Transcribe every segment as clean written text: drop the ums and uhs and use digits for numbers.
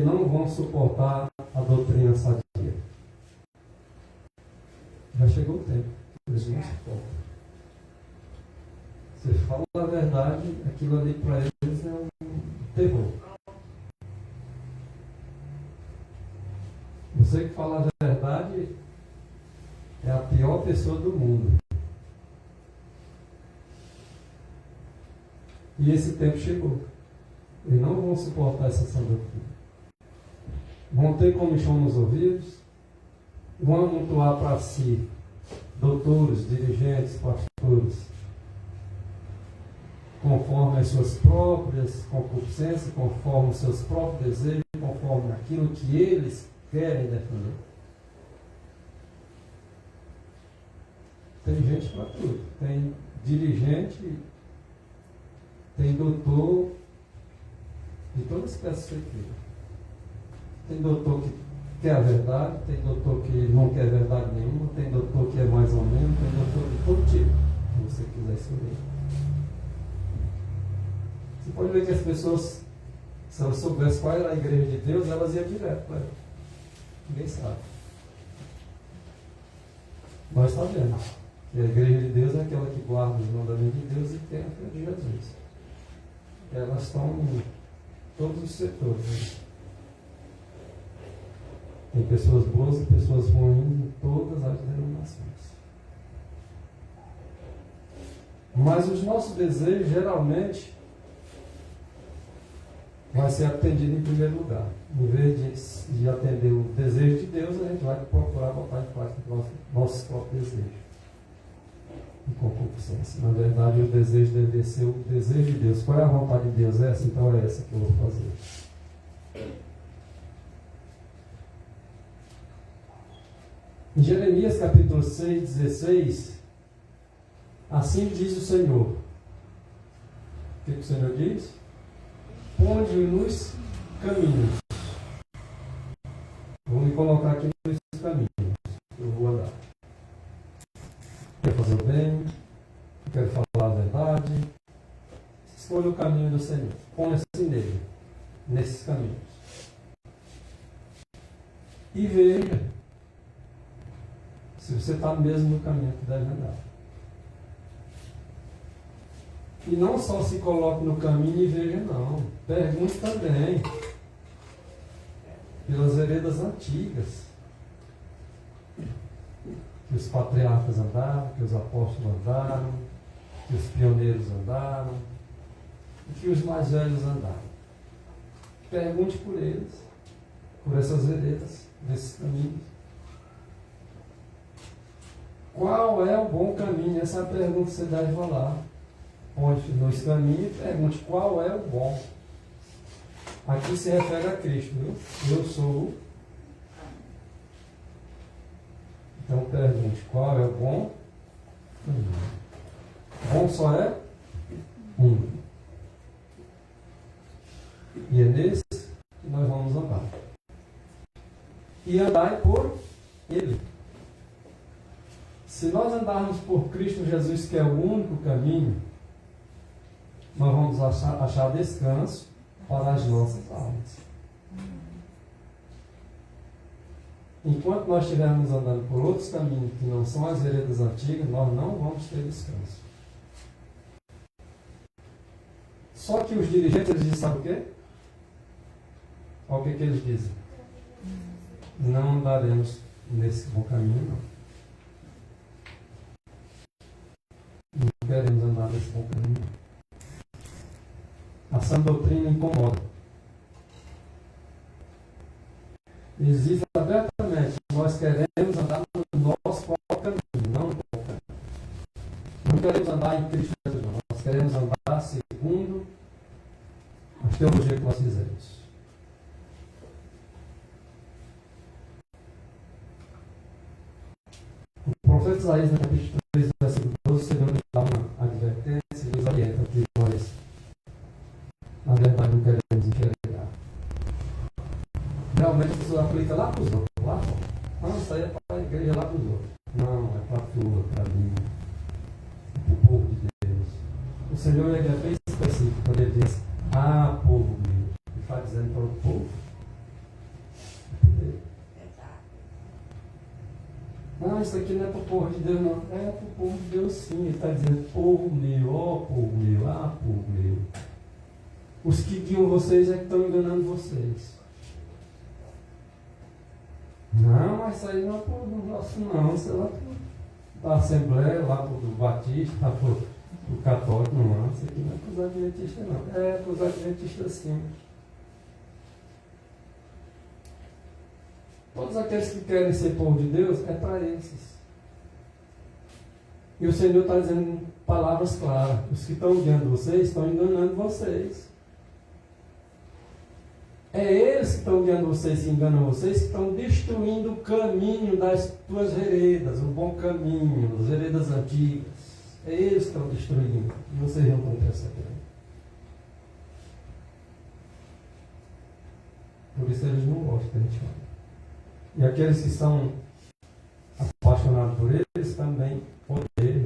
não vão suportar a doutrina sadia. Já chegou o tempo, eles não suportam. Você fala a verdade, aquilo ali para eles é um terror. Você que fala a verdade é a pior pessoa do mundo. E esse tempo chegou. Eles não vão suportar essa sã doutrina. Vão ter comichão nos ouvidos, vão amontoar para si doutores, dirigentes, pastores, conforme as suas próprias concupiscências, conforme os seus próprios desejos, conforme aquilo que eles querem defender. Tem gente para tudo. Tem dirigente, tem doutor de toda espécie de feitiço. Tem doutor que quer a verdade, tem doutor que não quer verdade nenhuma, tem doutor que é mais ou menos, tem doutor de todo tipo, se você quiser escolher. Você pode ver que as pessoas, se elas soubessem qual era a igreja de Deus, elas iam direto para ela. Ninguém sabe. Nós sabemos que a igreja de Deus é aquela que guarda os mandamentos de Deus e tem a fé de Jesus. Elas estão em todos os setores. Né? Tem pessoas boas e pessoas ruins em todas as denominações. Mas os nossos desejos, geralmente, vai ser atendido em primeiro lugar. Em vez de atender o desejo de Deus, a gente vai procurar botar em prática nossos próprios desejos. E concupiscência. Na verdade, o desejo deve ser o desejo de Deus. Qual é a vontade de Deus? Essa? Então é essa que eu vou fazer. Em Jeremias capítulo 6, 16, assim diz o Senhor. O que o Senhor diz? Ponde nos caminhos. Vou me colocar aqui nos caminhos. Eu vou andar. Quero fazer o bem, quero falar a verdade. Escolha o caminho do Senhor. Põe-se nele, nesses caminhos. E veja se você está mesmo no caminho que deve andar. E não só se coloque no caminho e veja, não. Pergunte também pelas veredas antigas que os patriarcas andaram, que os apóstolos andaram, que os pioneiros andaram, e que os mais velhos andaram. Pergunte por eles, por essas veredas, desses caminhos. Qual é o bom caminho? Essa é a pergunta que você deve falar. Onde nos caminhos, pergunte qual é o bom. Aqui se refere a Cristo, viu? Eu sou o. Então pergunte qual é o bom caminho. Bom só é um. E é nesse que nós vamos andar. E andar por Ele. Se nós andarmos por Cristo Jesus, que é o único caminho, nós vamos achar descanso para as nossas almas. Enquanto nós estivermos andando por outros caminhos que não são as veredas antigas, nós não vamos ter descanso. Só que os dirigentes, eles dizem, sabe o quê? Olha o que eles dizem. Não andaremos nesse bom caminho, não. Não queremos andar nesse bom caminho, não. A sã doutrina incomoda. Eles dizem abertamente, nós queremos andar no nosso próprio caminho, não no bom caminho. Não queremos andar em Cristo Jesus, não. Nós queremos andar segundo a teologia que nós fizemos. O profeta Isaías, no capítulo 3, versículo 12, o Senhor nos dá uma advertência e nos orienta que nós, na verdade, não queremos enxergar. Realmente a pessoa aplica lá para os outros, lá fora. Não, isso aí é para a igreja lá para os outros. Não, é para a tua, para mim, para o povo de Deus. O Senhor é bem específico quando ele diz, povo meu. Ele está dizendo para o povo Não, isso aqui não é para o povo de Deus, não. É para o povo de Deus, sim. Ele está dizendo, povo meu, ó povo meu, povo meu. Os que guiam vocês é que estão enganando vocês. Não, mas isso aí não é para o nosso, não. Isso é lá para a Assembleia, lá para o Batista, lá para o Católico, não. Isso aqui não é para os Adventistas, não. É para os Adventistas, sim. Todos aqueles que querem ser povo de Deus, é para esses. E o Senhor está dizendo palavras claras. Os que estão guiando vocês, estão enganando vocês. É eles que estão guiando vocês, que enganam vocês, que estão destruindo o caminho das tuas veredas, o bom caminho, as veredas antigas. É eles que estão destruindo. E vocês não estão percebendo. Por isso eles não gostam que a gente fala. E aqueles que são apaixonados por eles também odeiam.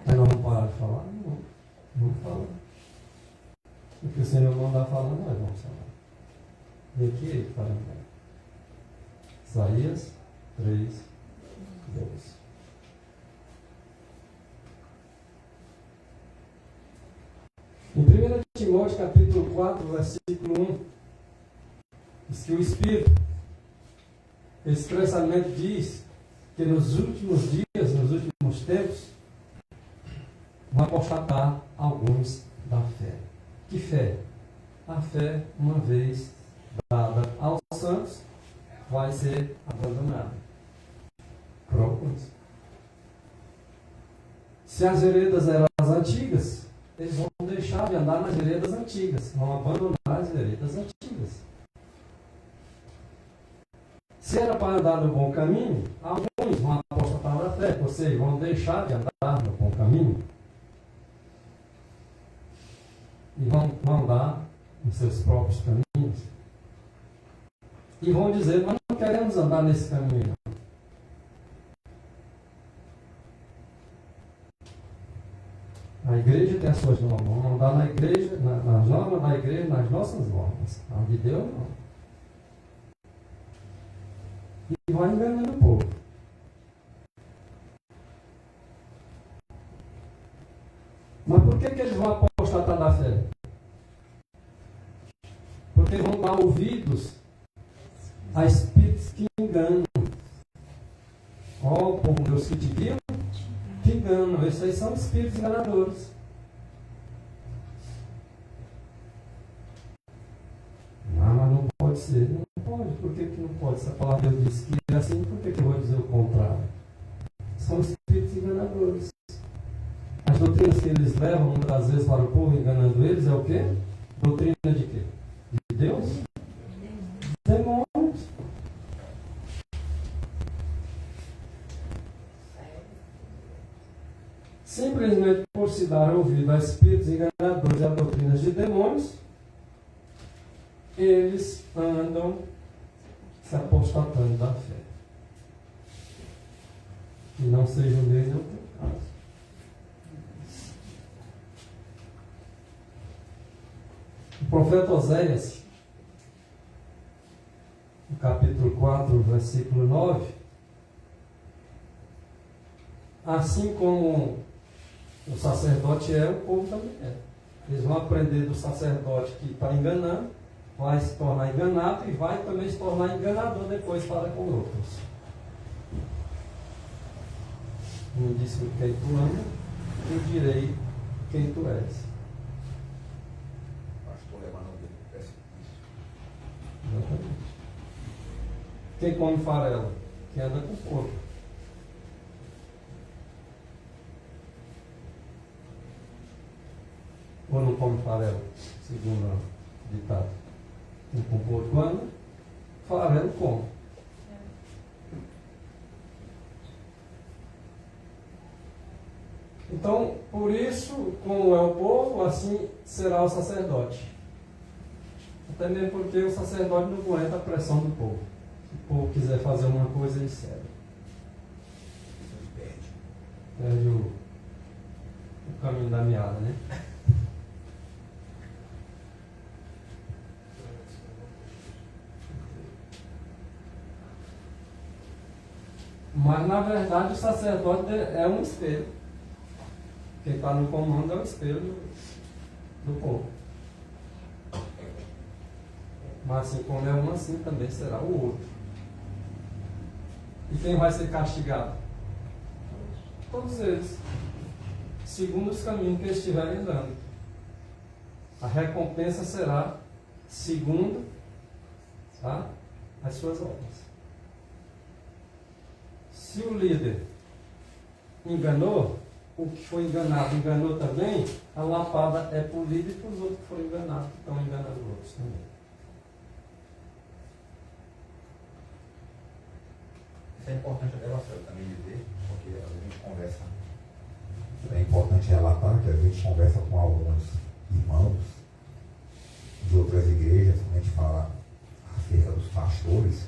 Mas nós vamos parar de falar? Não. Vamos falar. O que o Senhor mandar falar, nós vamos falar. E aqui ele fala. Isaías 3, 12. Em 1 Timóteo capítulo 4, versículo 1, diz que o Espírito expressamente diz que nos últimos dias, nos últimos tempos, vão apostatar alguns da fé. Que fé? A fé, uma vez dada aos santos, vai ser abandonada por alguns. Se as veredas eram as antigas, eles vão deixar de andar nas veredas antigas, vão abandonar as veredas antigas. Se era para andar no bom caminho, alguns vão apostatar da fé, ou seja, vão deixar de andar no bom caminho e vão andar nos seus próprios caminhos e vão dizer, nós não queremos andar nesse caminho. A igreja tem as suas normas, vamos andar na igreja, nas normas da igreja, nas nossas normas. A de Deus não. E vai enganando o povo. Mas por que eles vão apostatar da fé? Porque vão dar ouvidos a espíritos que enganam. Ó, o povo Deus que te guiam, que enganam. Esses aí são espíritos enganadores. Não, mas não pode ser. Não pode. Por que não pode? Se a palavra de Deus diz que é assim, por que eu vou dizer o contrário? São espíritos enganadores. As doutrinas que eles levam, muitas vezes, para o povo, enganando eles, é o quê? Doutrina de quê? De Deus? Demônios. Simplesmente por se dar ouvido a espíritos enganadores e a doutrinas de demônios, eles andam se apostatando da fé. Que não seja o meu nem o teu caso. O profeta Oséias, no capítulo 4, versículo 9, assim como o sacerdote é, o povo também é. Eles vão aprender do sacerdote que está enganando, vai se tornar enganado e vai também se tornar enganador depois para com outros. Me disse quem tu ama, eu direi quem tu és. Exatamente. Quem come farelo? Quem anda com porco. Ou não come farelo? Segundo o ditado. Quem com porco anda, farelo come. Então, por isso, como é o povo, assim será o sacerdote. Até mesmo porque o sacerdote não aguenta a pressão do povo. Se o povo quiser fazer uma coisa, ele cede. Perde o caminho da meada, né? Mas na verdade o sacerdote é um espelho. Quem está no comando é o espelho do povo. Mas assim como é um, assim também será o outro. E quem vai ser castigado? Todos eles. Segundo os caminhos que eles estiverem andando. A recompensa será segundo, tá, as suas obras. Se o líder enganou, o que foi enganado enganou também, a lapada é para o líder e para os outros que foram enganados, que estão enganando outros também. Isso é importante até você também dizer, porque às vezes a gente conversa. É importante relatar que às vezes a gente conversa com alguns irmãos de outras igrejas, quando a gente fala acerca dos pastores,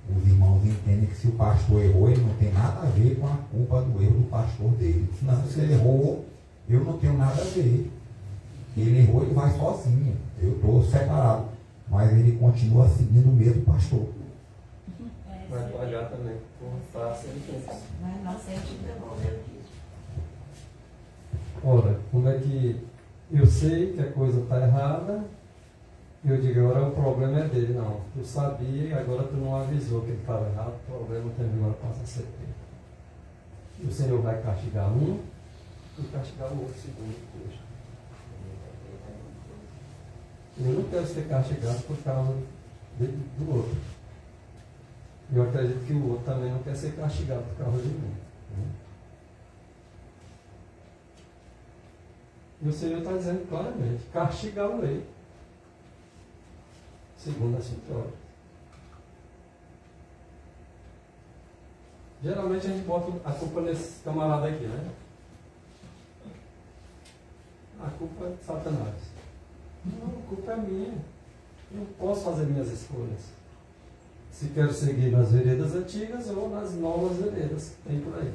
os irmãos entendem que se o pastor errou, ele não tem nada a ver com a culpa do erro do pastor dele. Não, se ele errou, eu não tenho nada a ver. Ele errou, ele vai sozinho. Eu estou separado. Mas ele continua seguindo o mesmo pastor. Vai pagar também por a sentença. Mas nós sempre devolvemos isso. Ora, como é que eu sei que a coisa está errada? Eu digo, agora o problema é dele. Não, tu sabia e agora tu não avisou que ele estava errado, o problema também agora passa a ser teu. E o Senhor vai castigar um e castigar o outro segundo o texto. Eu não quero ser castigado por causa do outro. Eu acredito que o outro também não quer ser castigado por causa de mim. E o Senhor está dizendo claramente, castigar-o-ei, segundo a sua. Geralmente a gente bota a culpa nesse camarada aqui, né? A culpa é de Satanás. Não, a culpa é minha. Eu não posso fazer minhas escolhas. Se quero seguir nas veredas antigas ou nas novas veredas que tem por aí.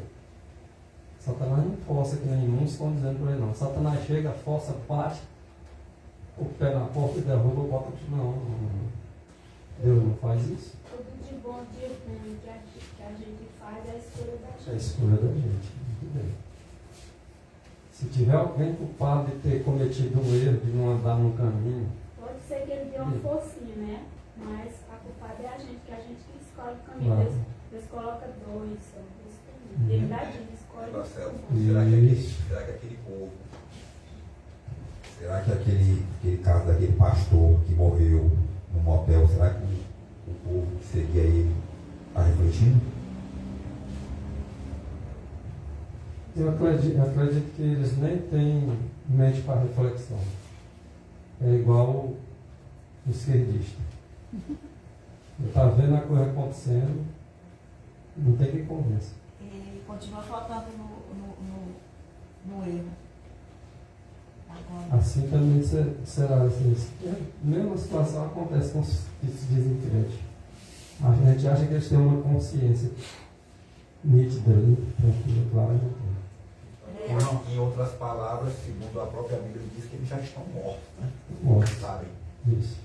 Satanás não força que nenhum estão dizendo por aí não. Satanás chega, força, bate o pé na porta e derruba o bota. Não. Deus não faz isso. Tudo de bom dia que a gente faz é a escolha da gente. É a escolha da gente. Muito bem. Se tiver alguém culpado de ter cometido um erro, de não andar num caminho. Pode ser que ele dê uma forcinha, né? Mas a culpada é a gente que escolhe o caminho. Claro. Deus coloca dois, são dois caminhos. Ele dá dica, escolhe. Marcelo, o bom. será que aquele povo, será que aquele caso daquele pastor que morreu no motel, será que o povo que seguia ele está refletindo? Eu acredito que eles nem têm mente para reflexão. É igual o esquerdista. Está vendo a coisa acontecendo, não tem que convencer. E continua faltando no erro. Agora. Assim também será. Assim, a mesma situação acontece com os que se dizem crentes. A gente acha que eles têm uma consciência nítida, tranquila, clara, não tem. Em outras palavras, segundo a própria Bíblia, diz que eles já estão mortos, né? Mortos. Sabem. Isso.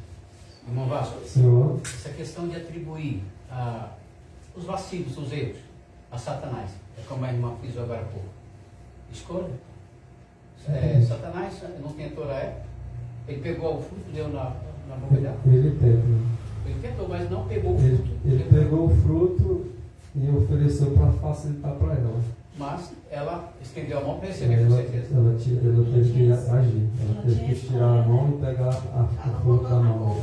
Irmão Vasco, Senhor, essa questão de atribuir os vacilos, os erros, a Satanás, é como a irmã fez agora há pouco. Escolha. Satanás não tentou ele pegou o fruto, deu na boca dela. ele teve. Ele tentou, mas não pegou o fruto. Ele pegou o fruto e ofereceu para facilitar para ela. Mas ela estendeu a mão para receber, com Ela certeza. teve que agir. Ela teve que estirar a mão e pegar o fruto da mão.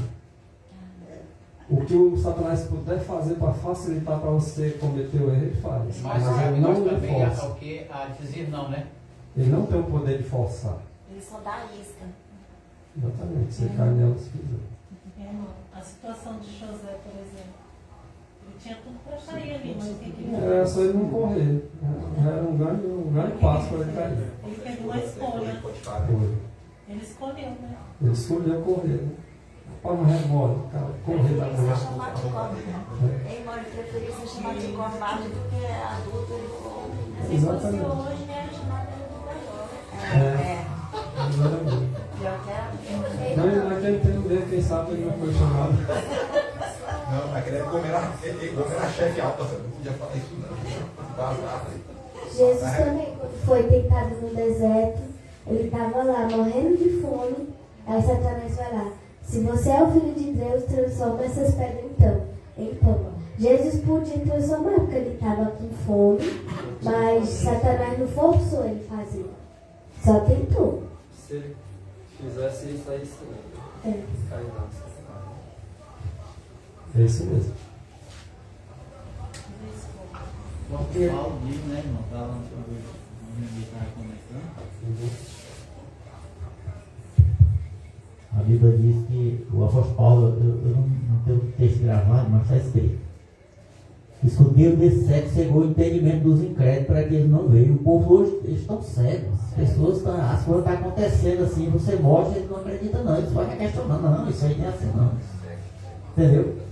O que o Satanás puder fazer para facilitar para você cometer o erro, ele faz. Mas ele nós não também força. a dizer não, né? Ele não tem o poder de forçar. Ele só dá isca. Exatamente. Você cai nela se quiser. A situação de José, por exemplo. Ele tinha tudo para sair ali, mas o que ele Era só ele não correr. Era um grande passo para ele cair. Ele teve uma escolha. Foi. Ele escolheu, né? Ele escolheu correr. Né? Para não remole, correr da Preferia ser boca. chamado de covarde. Ei, mãe, preferia ser chamado de covarde do que adulto. Ele falou. Se fosse Exatamente. hoje, né, era chamado de educador. Exatamente. Pior que era. Não, naquele tempo dele, quem sabe ele não foi chamado. Não, mas queria comer a chefe alta, você não podia falar isso não. Vazar. Jesus também, quando foi tentado no deserto, ele estava lá morrendo de fome. Aí Satanás vai lá: se você é o filho de Deus, transforma essas pedras em pão. Jesus podia transformar porque ele estava com fome, mas Satanás não forçou ele a fazer. Só tentou. Se ele fizesse isso aí, sim. É. Cai lá. É isso mesmo. Porque Paulo diz, né, irmão, falando sobre o que estava comentando. A Bíblia diz que o apóstolo Paulo, eu não tenho o texto gravado, mas está escrito: escudeiro desse cego cegou o entendimento dos incrédulos para que eles não vejam. O povo hoje, eles estão cegos. As pessoas estão, as coisas estão acontecendo assim, você mostra, eles não acreditam não, eles ficam questionando, não, isso aí não é assim não. Entendeu?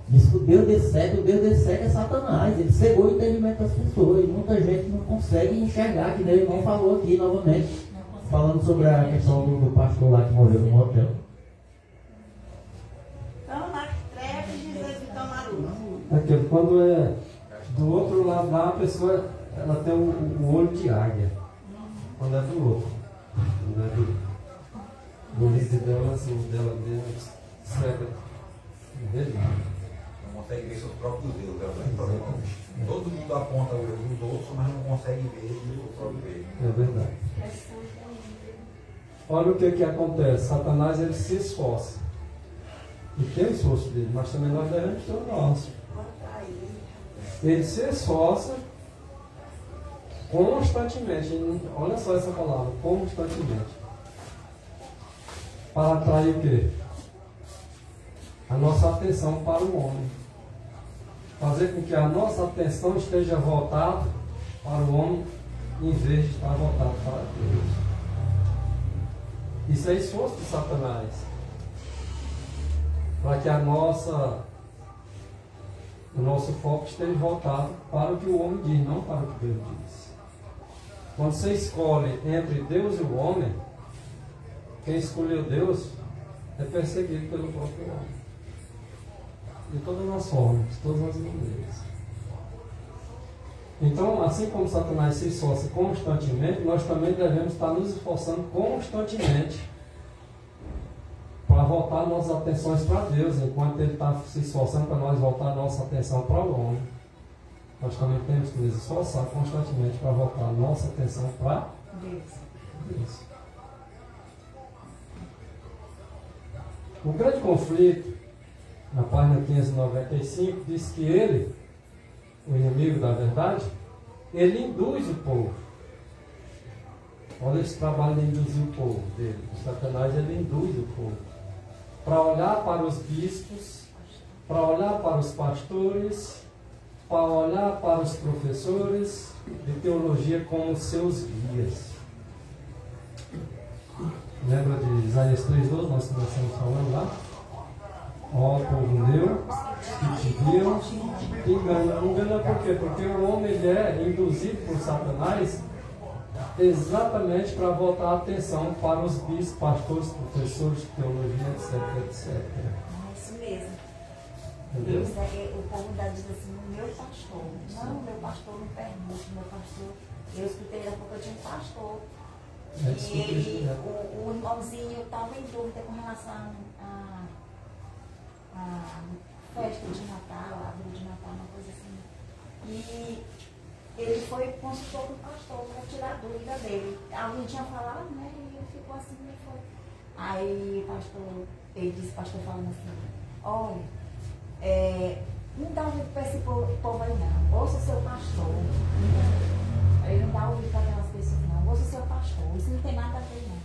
Diz que o Deus desse cego é Satanás. Ele cegou o entendimento das pessoas. E muita gente não consegue enxergar, que nem o irmão falou aqui novamente, falando sobre a questão do pastor lá que morreu no motel. Estão na treva e dizendo que estão na luz. Aquilo, quando é do outro lado lá, a pessoa ela tem um olho de águia. Quando é do outro. Quando é do líder dela, assim, dela cega. Verdade. Não consegue ver seus próprios erros. Todo mundo aponta o erro dos outros, mas não consegue ver o seu próprio erro. É verdade. Olha o que acontece. Satanás ele se esforça. E tem o esforço dele, mas também nós devemos ter o nosso. Ele se esforça constantemente. Olha só essa palavra, constantemente. Para atrair o quê? A nossa atenção para o homem. Fazer com que a nossa atenção esteja voltada para o homem, em vez de estar voltada para Deus. Isso é esforço de Satanás. Para que o nosso foco esteja voltado para o que o homem diz, não para o que Deus diz. Quando você escolhe entre Deus e o homem, quem escolheu Deus é perseguido pelo próprio homem. De todas as formas, de todas as maneiras. Então, assim como Satanás se esforça constantemente, nós também devemos estar nos esforçando constantemente para voltar nossas atenções para Deus, enquanto Ele está se esforçando para nós voltar nossa atenção para o homem. Nós também temos que nos esforçar constantemente para voltar nossa atenção para Deus. O grande conflito, na página 595, diz que ele, o inimigo da verdade, ele induz o povo. Olha esse trabalho de induzir o povo dele. O Satanás, ele induz o povo para olhar para os bispos, para olhar para os pastores, para olhar para os professores de teologia como seus guias. Lembra de Isaías 3:12, nós começamos falando lá? Ó povo meu, que te guiam, te enganam. Engana por quê? Porque o homem ele é induzido por Satanás exatamente para voltar a atenção para os bispos, pastores, professores de teologia, etc. É isso mesmo. Entendeu? O povo ainda diz assim: meu pastor. Não, meu pastor não permite, meu pastor. Eu escutei da boca de um pastor. E ele, o irmãozinho estava em dúvida com relação à festa de Natal, a árvore de Natal, uma coisa assim. E ele foi consultou com o pastor para tirar a dúvida dele. Alguém tinha falado, né? E ele ficou assim, e foi. Aí o pastor, ele disse, pastor falando assim: olha, não dá ouvido para esse povo aí não, ouça o seu pastor. Ele não dá ouvido para aquelas pessoas não, ouça o seu pastor, isso não tem nada a ver não.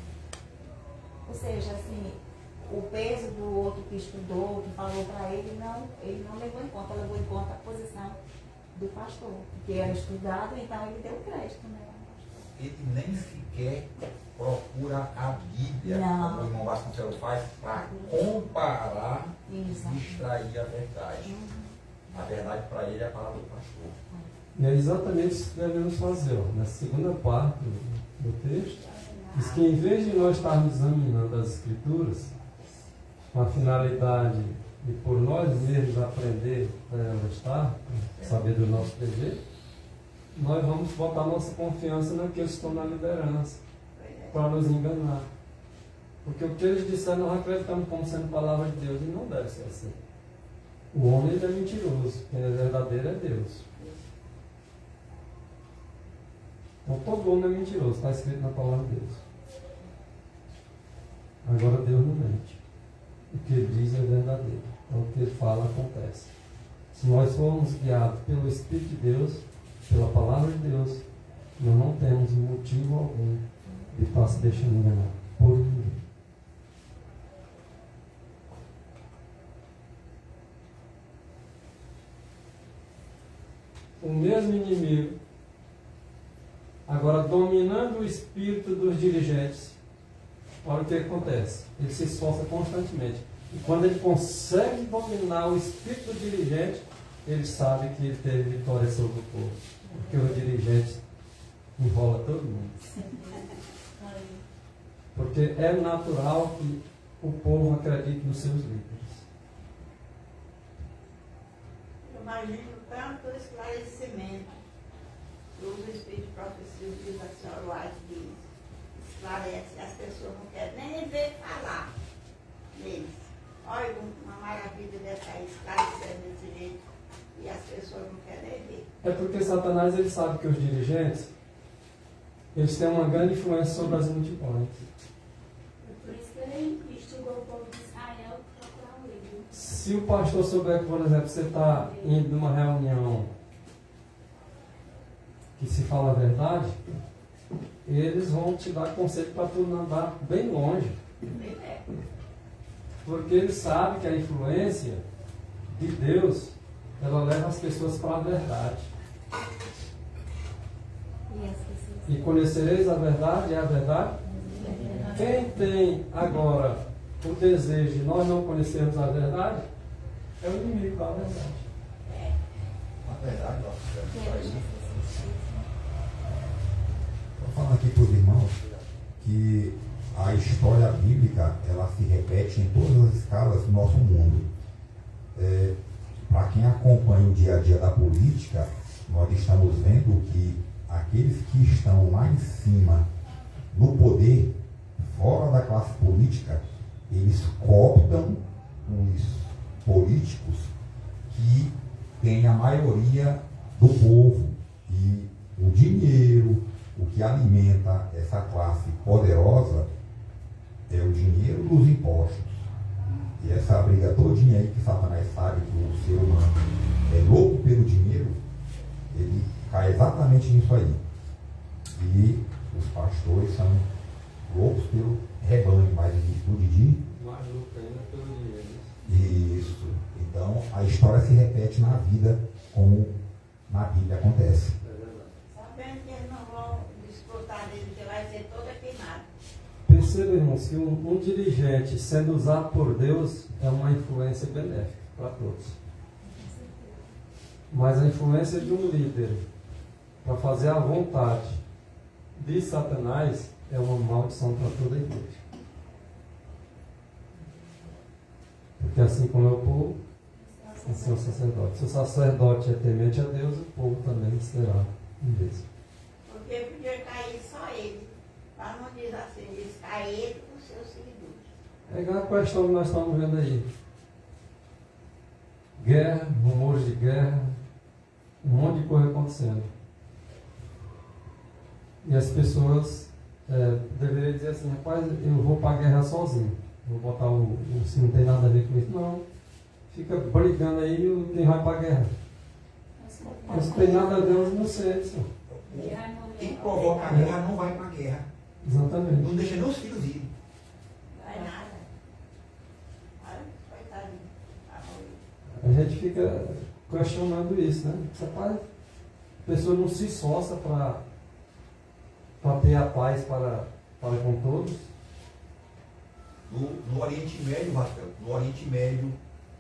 Ou seja, assim, o peso do outro que estudou, que falou para ele não levou em conta, levou em conta a posição do pastor, que era estudado, então ele deu crédito, né? Ele nem sequer procura a Bíblia, como o irmão Vasconcelos faz, para comparar e extrair a verdade. A verdade para ele é a palavra do pastor. E é exatamente isso que devemos fazer. Ó. Na segunda parte do texto, diz que em vez de nós estarmos examinando as Escrituras com a finalidade e por nós mesmos aprender a estar, saber do nosso dever, nós vamos botar nossa confiança naqueles que estão na liderança, para nos enganar. Porque o que eles disseram nós acreditamos como sendo palavra de Deus, e não deve ser assim. O homem ele é mentiroso, quem é verdadeiro é Deus. Então todo homem é mentiroso, está escrito na palavra de Deus. Agora Deus não mente. O que ele diz é verdadeiro. Então o que ele fala acontece. Se nós formos guiados pelo Espírito de Deus, pela palavra de Deus, nós não temos motivo algum de estar se deixando enganar por ninguém. O mesmo inimigo, agora dominando o espírito dos dirigentes, olha o que acontece. Ele se esforça constantemente. E quando ele consegue dominar o espírito do dirigente, ele sabe que ele teve vitória sobre o povo. Porque o dirigente enrola todo mundo. Porque é natural que o povo acredite nos seus líderes. Eu imagino tanto esclarecimento que o Espírito de Profecia diz, a senhora White diz, esclarece, as pessoas não querem nem ver falar neles. Olha uma maravilha dessa aí, esclarecendo desse jeito, e as pessoas não querem ver. É porque Satanás ele sabe que os dirigentes eles têm uma grande influência sobre as multidões. Por isso que ele instigou o povo de Israel a procurar o líder. Se o pastor souber que, por exemplo, você está indo numa reunião que se fala a verdade, eles vão te dar conselho para tu andar bem longe. Porque eles sabem que a influência de Deus, ela leva as pessoas para a verdade. E conhecereis a verdade, é a verdade? Quem tem agora o desejo de nós não conhecermos a verdade, é o inimigo da verdade. Na verdade, estou falando aqui para os irmãos que a história bíblica ela se repete em todas as escalas do nosso mundo. Para quem acompanha o dia a dia da política, nós estamos vendo que aqueles que estão lá em cima, no poder, fora da classe política, eles cooptam os políticos que têm a maioria do povo. E o dinheiro, o que alimenta essa classe poderosa, é o dinheiro dos impostos. E essa briga todinha aí que Satanás sabe que o ser humano é louco pelo dinheiro, ele cai exatamente nisso aí. E os pastores são loucos pelo rebanho, mas em virtude de... Mais louco ainda pelo dinheiro. Isso. Então, a história se repete na vida, como na Bíblia acontece. É verdade. Sabendo que eles não vão disputar dele, que vai ser toda queimada. Perceba, irmãos, que um dirigente sendo usado por Deus é uma influência benéfica para todos. Mas a influência de um líder para fazer a vontade de Satanás é uma maldição para toda a igreja. Porque assim como é o povo, assim é o sacerdote. Se o sacerdote é temente a Deus, o povo também será um Deus. Porque podia cair só ele. Para não dizer assim, diz cair ele com seus seguidores. É igual a questão que nós estamos vendo aí. Guerra, rumores de guerra, um monte de coisa acontecendo. E as pessoas deveriam dizer assim, rapaz, eu vou para a guerra sozinho. Vou botar se não tem nada a ver com isso. Não. Fica brigando aí quem vai para a guerra. Mas não tem nada a ver com os inocentes. Quem provoca a guerra não vai para a guerra. Exatamente. Não deixa nem os filhos ir. Não vai nada. Olha, coitadinho. A gente fica questionando isso, né? Rapaz, a pessoa não se esforça para ter a paz para com todos. No Oriente Médio, Rafael, no Oriente Médio,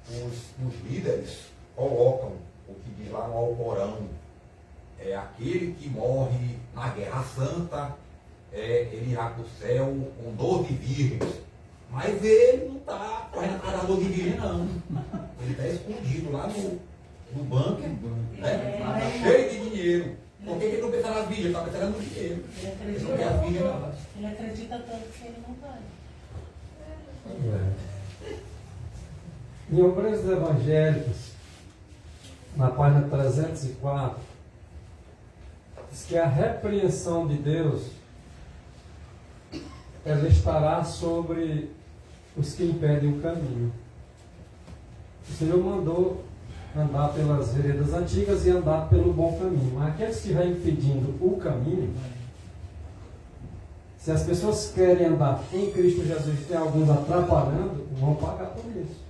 os líderes colocam o que diz lá no Alcorão, é aquele que morre na Guerra Santa, ele irá para o céu com 12 virgens. Mas ele não está correndo atrás da dor de virgem, não. Ele está escondido lá no banco, né? Tá cheio de dinheiro. Por que ele não pensa nas virgens? Está pensando no dinheiro. Ele não quer as virgens, não. Ele acredita tanto que ele não vai. Em Obreiros Evangélicos, na página 304, diz que a repreensão de Deus ela estará sobre os que impedem o caminho. O Senhor mandou andar pelas veredas antigas e andar pelo bom caminho. Mas aqueles que vão impedindo o caminho, se as pessoas querem andar em Cristo Jesus e tem alguns atrapalhando, vão pagar por isso.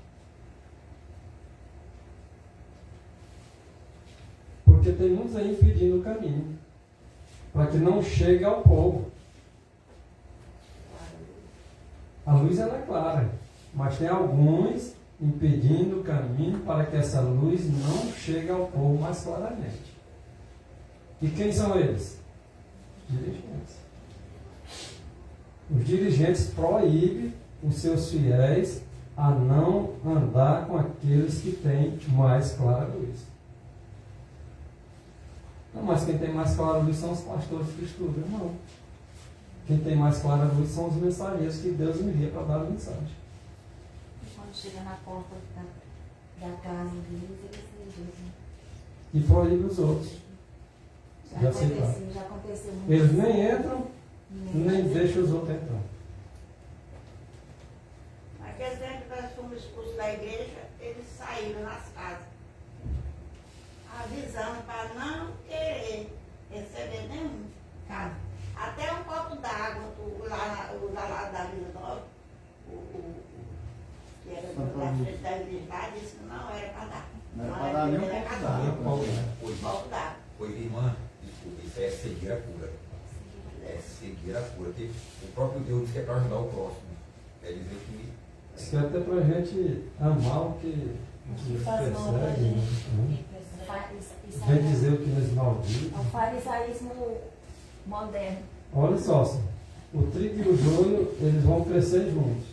Porque tem muitos aí impedindo o caminho, para que não chegue ao povo. A luz ela é clara, mas tem alguns impedindo o caminho para que essa luz não chegue ao povo mais claramente. E quem são eles? Dirigentes. Os dirigentes proíbem os seus fiéis a não andar com aqueles que têm mais clara luz. Não, mas quem tem mais clara luz são os pastores que estudam. Não. Quem tem mais clara luz são os mensageiros que Deus envia para dar a mensagem. Quando chega na porta da casa deles, eles dizem. E proíbe os outros. Já aconteceu muito. Eles nem entram, nem deixam os outros entrar. Naquele tempo que nós fomos expulsos da igreja, eles saíram nas casas, avisando para não querer receber nenhum casa. Até um copo d'água, o lá da Vila Nova, que era da frente da igreja lá, disse que não era para dar. Não era para dar nem um copo d'água. Pois, irmã, desculpa, isso é cegueira pura. É cegueira pura. Porque o próprio Deus diz que é para ajudar o próximo. Quer dizer que... Isso é até para a gente amar o que nos persegue. Né? Vem dizer o que nos maldiz. É o farisaísmo moderno. Olha só, o trigo e o joio, eles vão crescer juntos.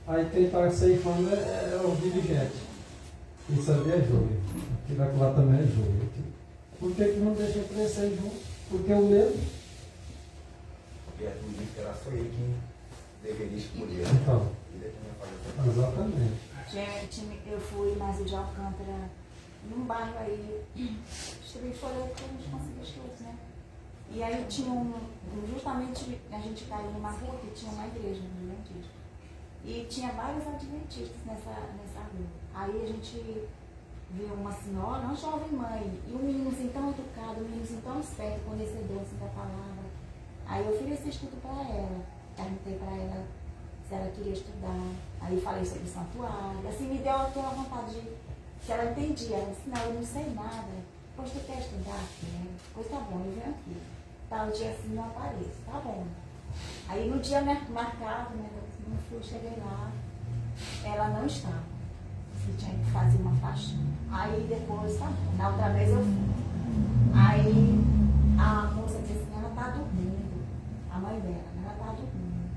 Aí quem está ceifando é o dirigente. Isso ali é joio. Aquilo lá também é joio. Por que não deixa crescer junto? Porque o mesmo. Porque a Deus disse que era só ele que deveria escolher. Então, Ele é quem vai fazer. exatamente. Eu fui mais de Alcântara, num bairro aí, distribuí folheto para a gente conseguir estudos, né? E aí tinha justamente a gente caiu numa rua que tinha uma igreja adventista. E tinha vários adventistas nessa rua. Aí a gente viu uma senhora, uma jovem mãe, e um meninozinho tão educado, um meninozinho tão esperto, conhecedor assim, da palavra. Aí eu ofereci estudo para ela, perguntei para ela se ela queria estudar. Aí falei sobre o santuário, assim me deu aquela vontade de, se ela entendia, ela disse, não, eu não sei nada, pois tu quer estudar? Pois tá bom, eu venho aqui. Tal dia assim não apareço, tá bom. Aí no dia marcado, né, não fui, cheguei lá, ela não estava. Você tinha que fazer uma faxina. Aí depois, tá bom, na outra vez eu fui. Aí a moça disse assim, ela tá dormindo, a mãe dela, ela tá dormindo.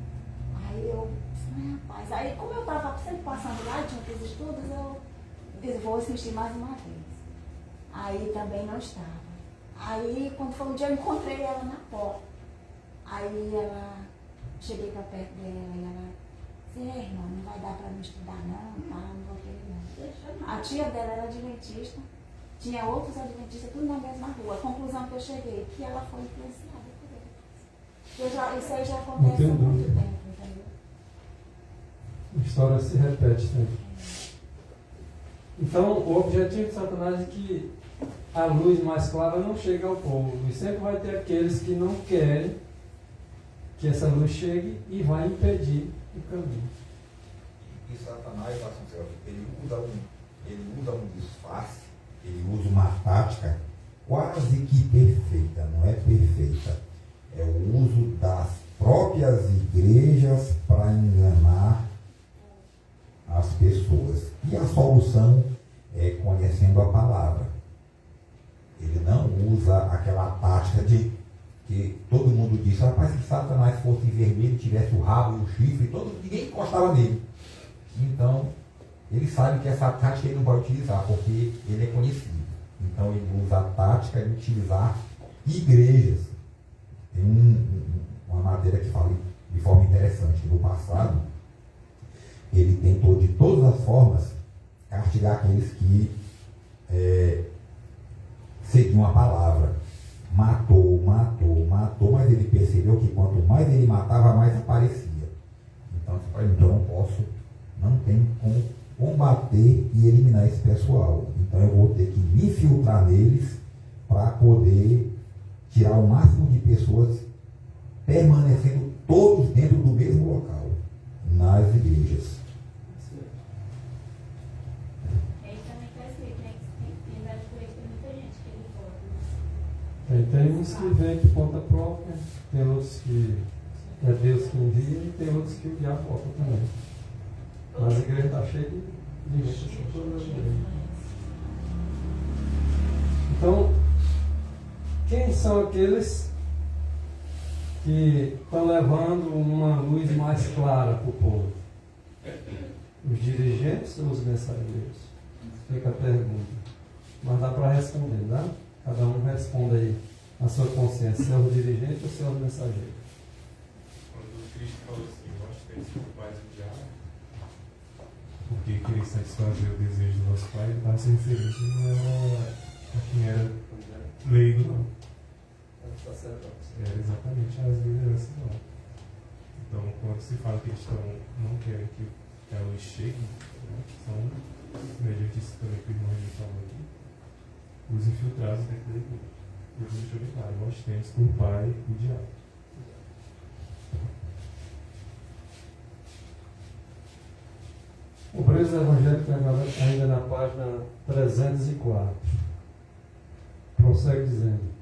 Aí eu disse, rapaz, aí como eu estava sempre passando lá, tinha aqueles estudos, eu disse, vou assistir mais uma vez. Aí também não estava. Aí quando foi um dia eu encontrei ela na porta. Aí ela, cheguei para perto dela e ela disse, irmã, não vai dar para mim estudar não, tá? Não vou querer não. A tia dela era adventista, tinha outros adventistas, tudo na mesma rua. A conclusão que eu cheguei, que ela foi influenciada por ele. Isso aí já acontece há muito tempo, entendeu? A história se repete sempre. Então, o objetivo de Satanás é que a luz mais clara não chegue ao povo. E sempre vai ter aqueles que não querem que essa luz chegue e vai impedir o caminho. E Satanás, ele usa um disfarce, ele usa uma tática quase que perfeita, não é perfeita. É o uso das próprias igrejas para enganar as pessoas. E a solução é conhecendo a palavra. Ele não usa aquela tática de Que todo mundo diz, rapaz, se Satanás fosse vermelho, tivesse o rabo e o chifre, ninguém encostava nele. Então, ele sabe que essa tática ele não vai utilizar, porque ele é conhecido. Então, ele usa a tática de utilizar igrejas. Tem uma matéria que fala de forma interessante que no passado ele tentou de todas as formas castigar aqueles que seguiam a palavra. Matou, mas ele percebeu que quanto mais ele matava, mais aparecia. Então, não tem como combater e eliminar esse pessoal. Então eu vou ter que me infiltrar neles para poder tirar o máximo de pessoas permanecendo todos dentro do mesmo local, nas igrejas. Aí também está escrito, né? Que tem várias por aí, tem muita gente que ele vota. Tem uns que vêm de conta própria, tem outros que é Deus que envia e tem outros que o diabo vota também. Mas a igreja está cheia de gente assim, todas as igrejas. Então, quem são aqueles que estão levando uma luz mais clara para o povo? Os dirigentes ou os mensageiros? Fica a pergunta. Mas dá para responder, tá? Cada um responde aí a sua consciência, se é o dirigente ou se é o mensageiro. Quando Cristo falou assim, nós temos mais o diabo, porque querer satisfazer o desejo do nosso Pai, ele se referência não era a quem era leigo, não. Era exatamente as lideranças lá. Então, quando se fala que eles não querem que a luz chegue, né, são, mediante isso também que o irmão já falou aqui, os infiltrados dentro da igreja. Deus deixou bem claro, nós temos por pai o diabo. O Brejo Evangélico ainda na página 304 prossegue dizendo: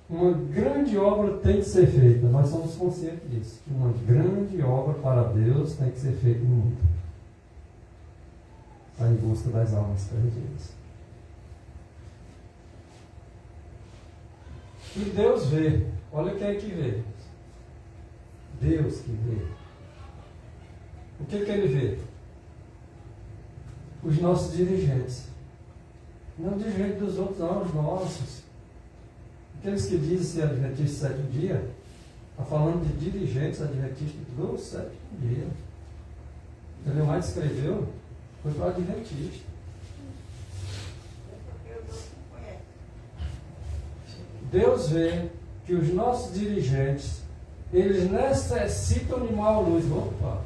uma grande obra tem que ser feita, nós somos conscientes disso. Uma grande obra para Deus tem que ser feita no mundo. Está em busca das almas perdidas. E Deus vê. Olha quem é que vê. Deus que vê. O que Ele vê? Os nossos dirigentes. Não os dirigentes dos outros, não, os nossos. Aqueles que dizem ser adventista do sétimo dia, está falando de dirigentes adventistas do sétimo dia. Ele mais escreveu, foi para o adventista. Deus vê que os nossos dirigentes, eles necessitam de maior luz. Opa!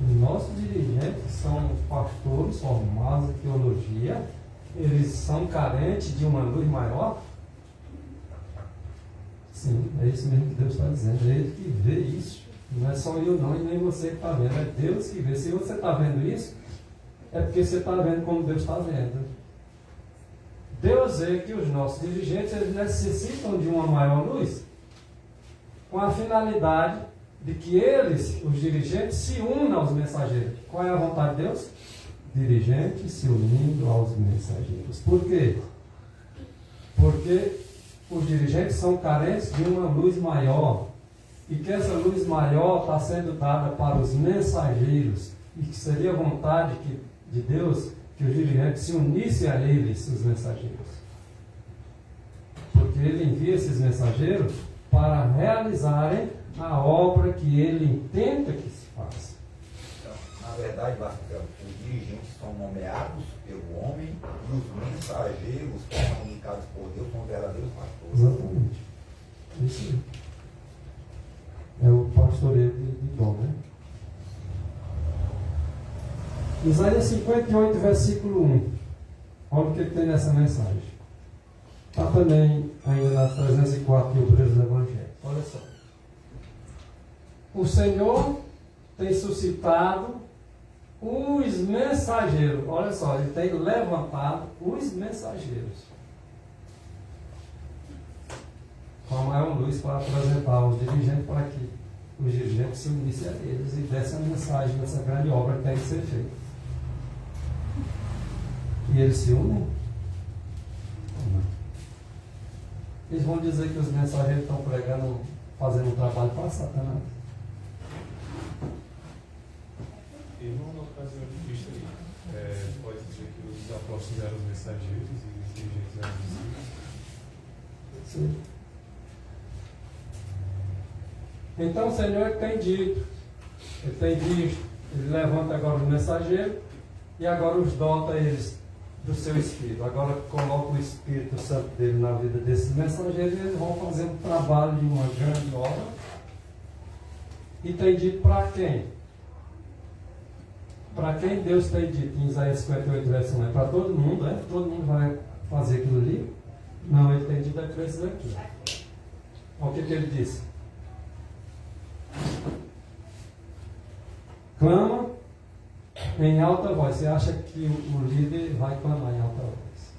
Os nossos dirigentes são pastores formados em teologia, eles são carentes de uma luz maior? Sim, é isso mesmo que Deus está dizendo. É Ele que vê isso. Não é só eu não e nem você que está vendo. É Deus que vê. Se você está vendo isso, é porque você está vendo como Deus está vendo. Deus vê que os nossos dirigentes eles necessitam de uma maior luz, com a finalidade de que eles, os dirigentes, se unam aos mensageiros. Qual é a vontade de Deus? Dirigentes se unindo aos mensageiros. Por quê? Porque os dirigentes são carentes de uma luz maior, e que essa luz maior está sendo dada para os mensageiros, e que seria a vontade de Deus que os dirigentes se unissem a eles, os mensageiros. Porque Ele envia esses mensageiros para realizarem a obra que Ele intenta que se faça. Então, na verdade, os dirigentes são nomeados pelo homem e os mensageiros que são comunicados por Deus são verdadeiros pastores. Exatamente. Isso aí. É o pastoreio de dom, né? Isaías 58, versículo 1. Olha o que tem nessa mensagem. Está também ainda na 304 de Obreiros do Evangelho. Olha só. O Senhor tem suscitado os mensageiros. Olha só, Ele tem levantado os mensageiros com a maior luz para apresentar os dirigentes, para que os dirigentes se unissem a eles e dessem a mensagem dessa grande obra que tem que ser feita. E eles se unem? Eles vão dizer que os mensageiros estão pregando, fazendo um trabalho para Satanás. E numa ocasião de Cristo aí, pode dizer que os apóstolos eram os mensageiros e os dirigentes eram os discípulos? Sim. Então o Senhor tem dito, Ele tem dito, Ele levanta agora os mensageiros e agora os dota eles do seu Espírito. Agora coloca o Espírito Santo dele na vida desses mensageiros e eles vão fazer um trabalho de uma grande obra. E tem dito para quem? Para quem Deus tem dito em Isaías 58, verso 1? É para todo mundo, né? Todo mundo vai fazer aquilo ali? Não, Ele tem dito é para esses aqui. Olha o que Ele disse. Clama em alta voz. Você acha que o líder vai clamar em alta voz?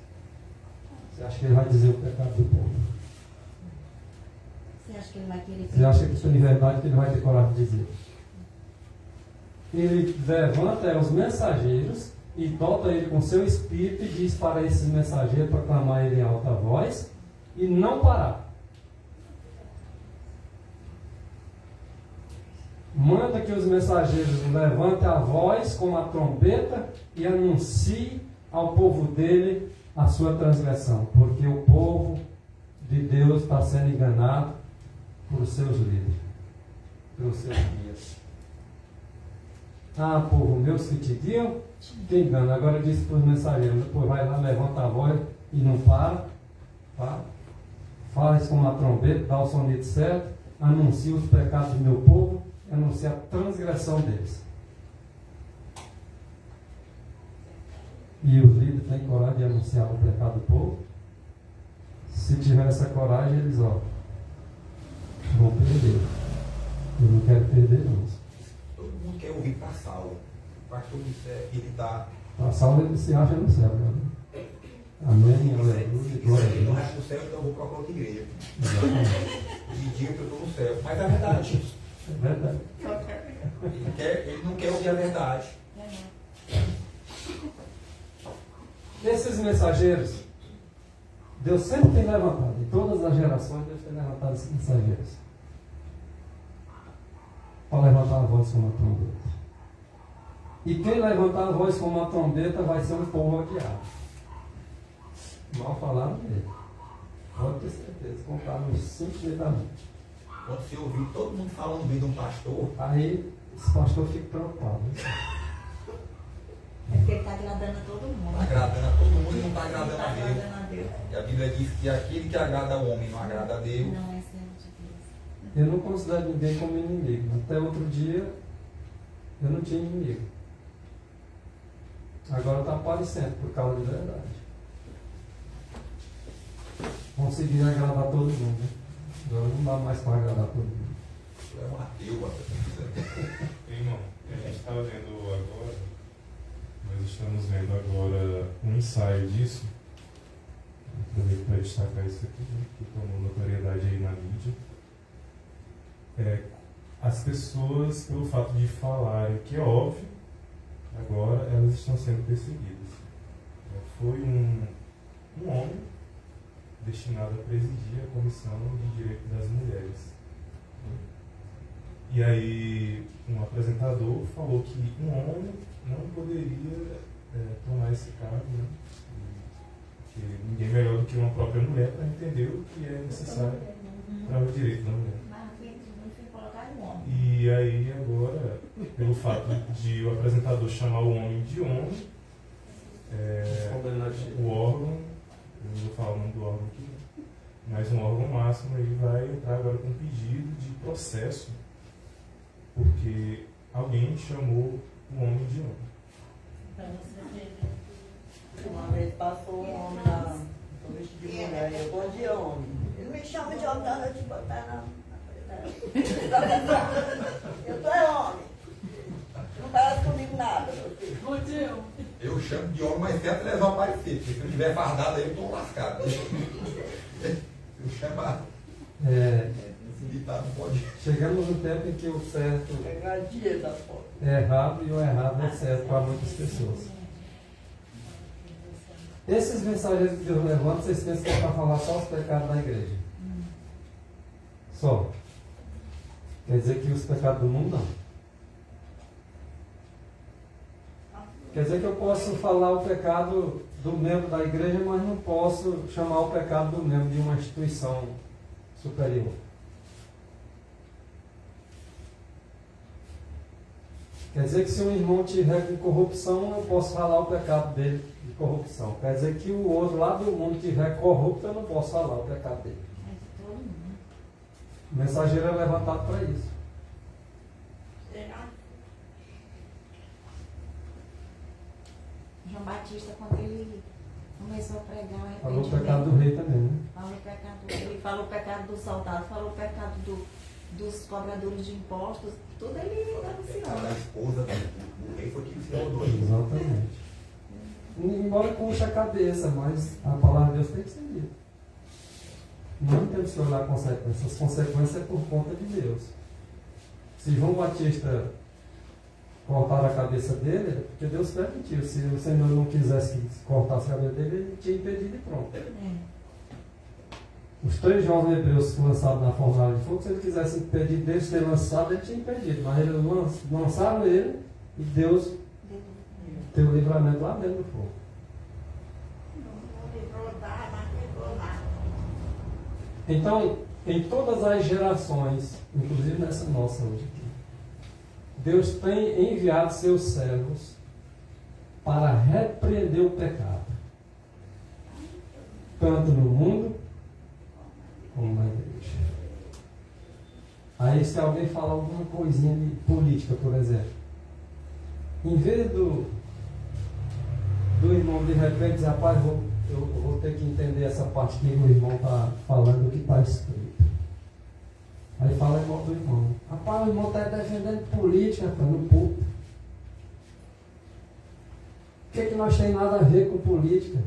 Você acha que ele vai dizer o pecado do povo? Você acha que ele vai querer? Você acha que isso é verdade que ele vai ter coragem de dizer? Ele levanta os mensageiros e dota ele com seu espírito e diz para esses mensageiros para clamar ele em alta voz e não parar. Manda que os mensageiros levantem a voz com a trombeta e anuncie ao povo dele a sua transgressão, porque o povo de Deus está sendo enganado por seus líderes, pelos seus guias. Ah, povo meu, se te guiam, te engana. Agora disse para os mensageiros, depois vai lá, levanta a voz e não para. Fala isso com uma trombeta, dá o sonido certo, anuncia os pecados do meu povo, anuncia a transgressão deles. E os líderes têm coragem de anunciar o pecado do povo? Se tiver essa coragem, eles vão perder. Eu não quero perder, não. Todo mundo quer ouvir para Saulo. O pastor disser que ele está. A Saulo ele se acha no céu, né? Amém, aleluia, glória a Ele não Deus. acha no céu, então eu vou procurar outra igreja. Exatamente. Me diga que eu estou no céu. Mas é verdade. É verdade. Ele não quer ouvir a verdade. Esses mensageiros, Deus sempre tem levantado, em todas as gerações, Deus tem levantado esses mensageiros para levantar a voz com uma trombeta. E quem levantar a voz com uma trombeta vai ser um povo odiado. Mal falaram dele. Pode ter certeza, contar nos 5 dias da noite. Quando você ouvir todo mundo falando bem de um pastor, Aí esse pastor fica preocupado. É porque ele está agradando a todo mundo. está agradando a todo mundo e não está agradando Está a Deus. agradando a Deus. E a Bíblia diz que aquele que agrada ao homem não agrada a Deus. Não é servo de Deus. Eu não considero ninguém como inimigo. Até outro dia eu não tinha inimigo. Agora está aparecendo por causa de verdade. Conseguir agradar todo mundo. Né? Agora não dá mais para agradar todo mundo. Você é um ateu, até. Irmão, a gente está vendo agora, nós estamos vendo agora um ensaio disso. Aproveito para destacar isso aqui, né, que tomou notoriedade aí na mídia. As pessoas, pelo fato de falarem que é óbvio, agora elas estão sendo perseguidas. Foi um homem destinado a presidir a Comissão de Direito das Mulheres. E aí um apresentador falou que um homem não poderia tomar esse cargo, né? Que ninguém melhor do que uma própria mulher para entender o que é necessário para o direito da mulher. E aí agora, pelo fato de o apresentador chamar o homem de homem, o órgão, eu não vou falar o nome do órgão aqui, mas um órgão máximo aí vai entrar agora com um pedido de processo, porque alguém chamou o homem de homem. Então você teve. Uma vez passou um homem lá, tô vestido de mulher, eu gosto de homem. Ele me chama de homem, nada de botar na eu tô homem. Não parece comigo nada, meu filho. Eu chamo de homem, mas certo eles vão aparecer, porque se eu estiver fardado aí eu estou lascado. Eu chamo esse ditado não pode. Chegamos no tempo em que o certo Pegadinha da foto. é errado e o errado é certo para muitas pessoas. Esses mensageiros que Deus levanta, vocês pensam que é para falar só os pecados da igreja? Só. Quer dizer que os pecados do mundo não. Quer dizer que eu posso falar o pecado do membro da igreja, mas não posso chamar o pecado do membro de uma instituição superior. Quer dizer que se um irmão tiver com corrupção, eu posso falar o pecado dele de corrupção. Quer dizer que o outro lá do mundo tiver corrupto, eu não posso falar o pecado dele. O mensageiro é levantado para isso. Será? João Batista, quando ele começou a pregar o Falou o pecado do rei também, né? Falou o pecado do rei, falou o pecado do soldado, falou o pecado dos cobradores de impostos, tudo ele anunciou. A esposa do rei foi que ensinou ele. Exatamente. Embora conche a cabeça, mas a palavra de Deus tem que ser dita. Não temos que olhar consequências. As consequências é por conta de Deus. Se João Batista cortar a cabeça dele, é porque Deus permitiu. Se o Senhor não quisesse que cortasse a cabeça dele, ele tinha impedido e pronto. Os 3 jovens hebreus que lançaram na fornalha de fogo, se ele quisesse impedir deles ter lançado, ele tinha impedido. Mas eles lançaram ele e Deus teve o livramento lá dentro do fogo. Não livrou nada, não livrou nada. Então, em todas as gerações, inclusive nessa nossa hoje aqui, Deus tem enviado seus servos para repreender o pecado, tanto no mundo como na igreja. Aí, se alguém falar alguma coisinha de política, por exemplo, em vez do irmão de repente dizer, rapaz, eu vou ter que entender essa parte que o irmão está falando, o que está escrito. Aí fala igual do irmão. Rapaz, o irmão está defendendo política, rapaz, no púlpito. O que nós tem nada a ver com política?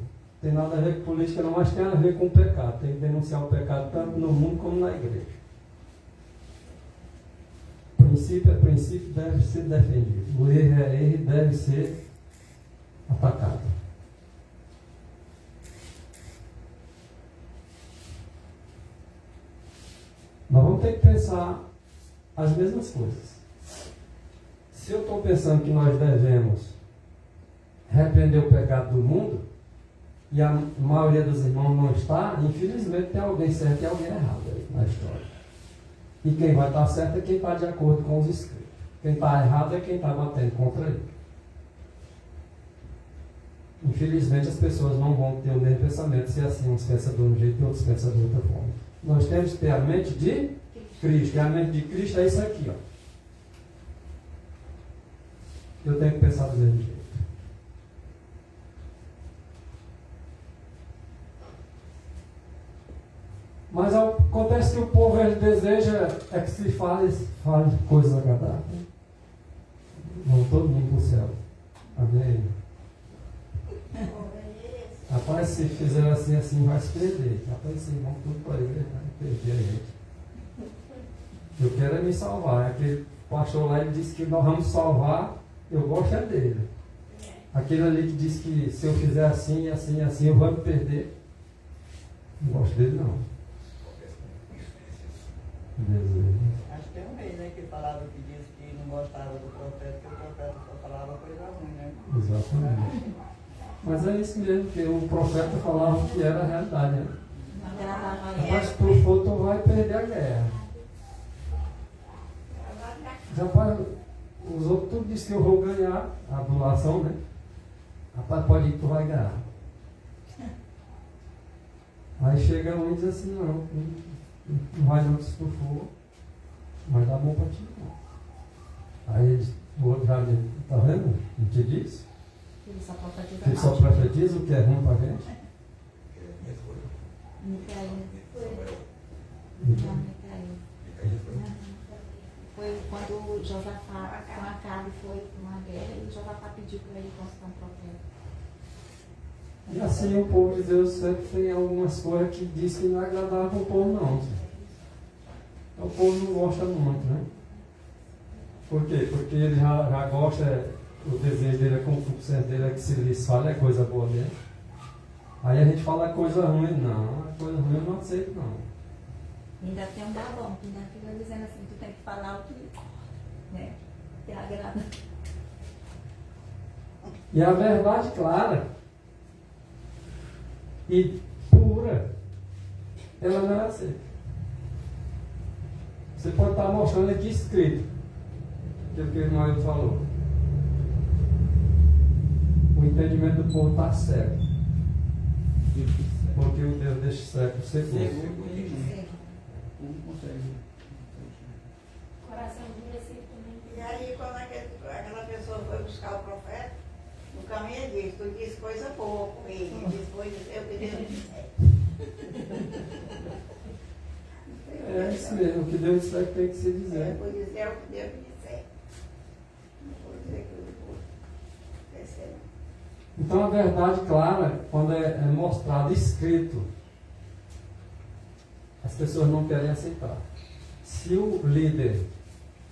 Tem nada a ver com política não, mas tem a ver com o pecado. Tem que denunciar o pecado tanto no mundo como na igreja. Princípio é princípio, deve ser defendido. O erro é erro e deve ser atacado. Nós vamos ter que pensar as mesmas coisas. Se eu estou pensando que nós devemos repreender o pecado do mundo, e a maioria dos irmãos não está, infelizmente tem alguém certo e alguém errado aí na história. E quem vai estar certo é quem está de acordo com os escritos. Quem está errado é quem está batendo contra ele. Infelizmente as pessoas não vão ter o mesmo pensamento, se assim uns pensam de um jeito e outros pensam de outra forma. Nós temos que ter a mente de Cristo. E a mente de Cristo é isso aqui, ó. Eu tenho que pensar do mesmo jeito. Mas acontece que o povo ele deseja é que se fale coisas agradáveis. Vão todo mundo para o céu. Amém. Rapaz, se fizer assim vai se perder. Rapaz, esse irmão tudo para ele, vai perder a gente. Eu quero é me salvar. Aquele pastor lá, ele disse que nós vamos salvar, eu gosto é dele. Aquele ali que disse que se eu fizer assim, eu vou me perder. Não gosto dele não. Acho que tem um rei, né, que falava que disse que não gostava do profeta, que o profeta só falava coisa ruim, né? Exatamente. Mas é isso mesmo, que o profeta falava que era a realidade. Né? Mas se tu for, tu vai perder a guerra. Rapaz, os outros tudo dizem que eu vou ganhar a adulação, né? Rapaz, pode ir que tu vai ganhar. Aí chega um e diz assim, não vai não se tu for, mas dá bom para ti não. Aí o outro já diz, tá vendo? Não te diz? Ele só profetiza o que é ruim para a gente. Foi quando Josafá com Acabe foi para uma guerra e Josafá pediu para ele consultar um profeta. E assim o povo de Deus sempre tem algumas coisas que diz que não é agradável para o povo não. O povo não gosta muito, né? Por quê? Porque ele já gosta, o desejo dele, a concupiscência dele é que se lhes fale é coisa boa mesmo. Aí a gente fala coisa ruim, não, coisa ruim eu não aceito não. Ainda tem um babão que ainda fica dizendo assim, tu tem que falar o que, né, te agrada. E a verdade clara e pura, ela não é aceita. Você pode estar mostrando aqui escrito, aquilo que o irmão falou. O entendimento do povo está cego. Porque o Deus deste século cegou. Não consegue. Coração endurecido também. E aí, quando aquela pessoa foi buscar o profeta, no caminho ele disse, tu disse coisa boa com ele. Ele disse, foi eu que Deus me disse. É isso mesmo, o que Deus disser tem que se dizer. Eu vou dizer o que Deus me disser. Não vou dizer que eu vou descer. Então a verdade clara, quando é mostrado, escrito, as pessoas não querem aceitar. Se o líder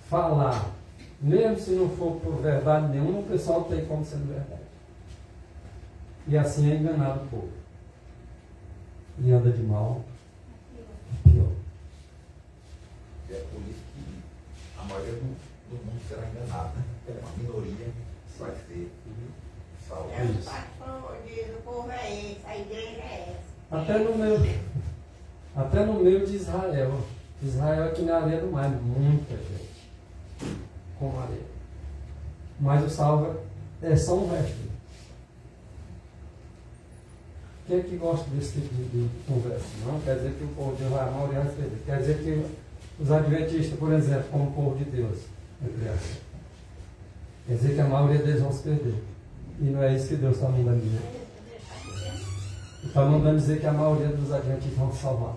falar, mesmo se não for por verdade nenhuma, o pessoal tem como sendo verdade. E assim é enganado o povo. E anda de mal a pior. É por isso que a maioria do mundo será enganada, né? Uma minoria vai ser salva. É o pastor diz, o povo é esse, a igreja é essa. Até no meio de Israel. Israel é que na areia do mar, muita gente com areia. Mas o salvo é só um resto. Quem é que gosta desse tipo de conversa? Não quer dizer que o povo de Deus vai amar e vai perder. Quer dizer que os adventistas, por exemplo, como o povo de Deus, quer dizer que a maioria deles vão se perder. E não é isso que Deus está mandando dizer. Ele está mandando dizer que a maioria dos adventistas vão se salvar.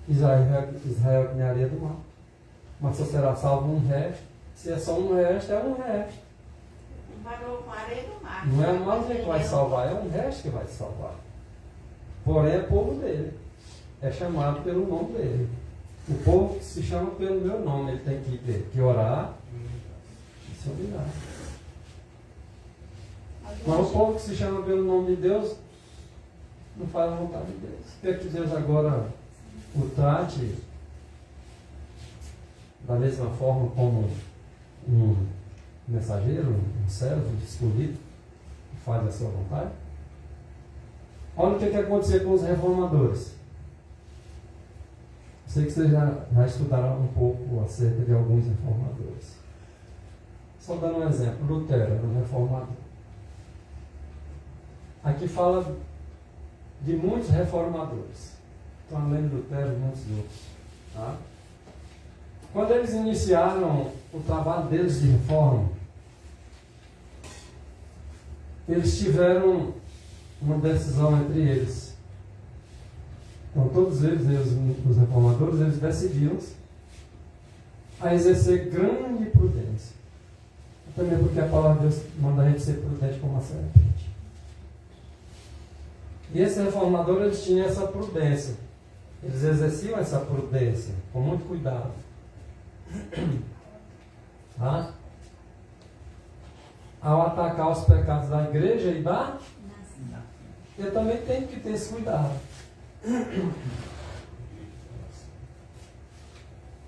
Israel que nem a areia do mar. Mas só será salvo um resto. Se é só um resto, é um resto. Parou com a areia do mar. Não é a maioria que vai salvar, é um resto que vai salvar. Porém é povo dele. É chamado pelo nome dele. O povo que se chama pelo meu nome, ele tem que orar e se humilhar. Mas o povo que se chama pelo nome de Deus não faz a vontade de Deus. Quer que Deus agora o trate da mesma forma como um mensageiro, um servo escolhido, que faz a sua vontade? Olha o que acontecia com os reformadores. Sei que vocês já estudaram um pouco acerca de alguns reformadores. Só dando um exemplo, Lutero era um reformador. Aqui fala de muitos reformadores. Então, além de Lutero, muitos outros. Tá? Quando eles iniciaram o trabalho deles de reforma, eles tiveram uma decisão entre eles. Então, todos eles, os reformadores, eles decidiram a exercer grande prudência. Também porque a palavra de Deus manda a gente ser prudente como a serpente. E esses reformadores, eles tinham essa prudência. Eles exerciam essa prudência com muito cuidado. Tá? Ao atacar os pecados da igreja e da... Eu também tenho que ter esse cuidado.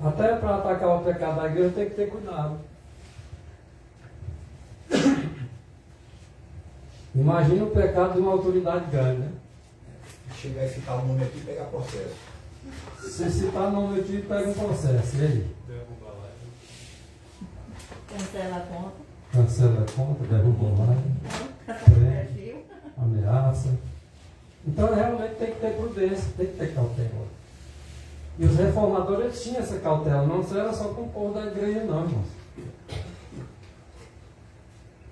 Até para atacar o pecado da igreja, eu tenho que ter cuidado. Imagina o pecado de uma autoridade grande, né? Chegar e citar o nome aqui e pegar processo. Se citar o nome aqui, pega um processo. E aí? Derruba lá. Cancela a conta. Cancela a conta, derruba o live, Cancela o perfil. ameaça. Então, realmente tem que ter prudência, tem que ter cautela. E os reformadores, eles tinham essa cautela. Não era só com o povo da igreja, não, irmãos.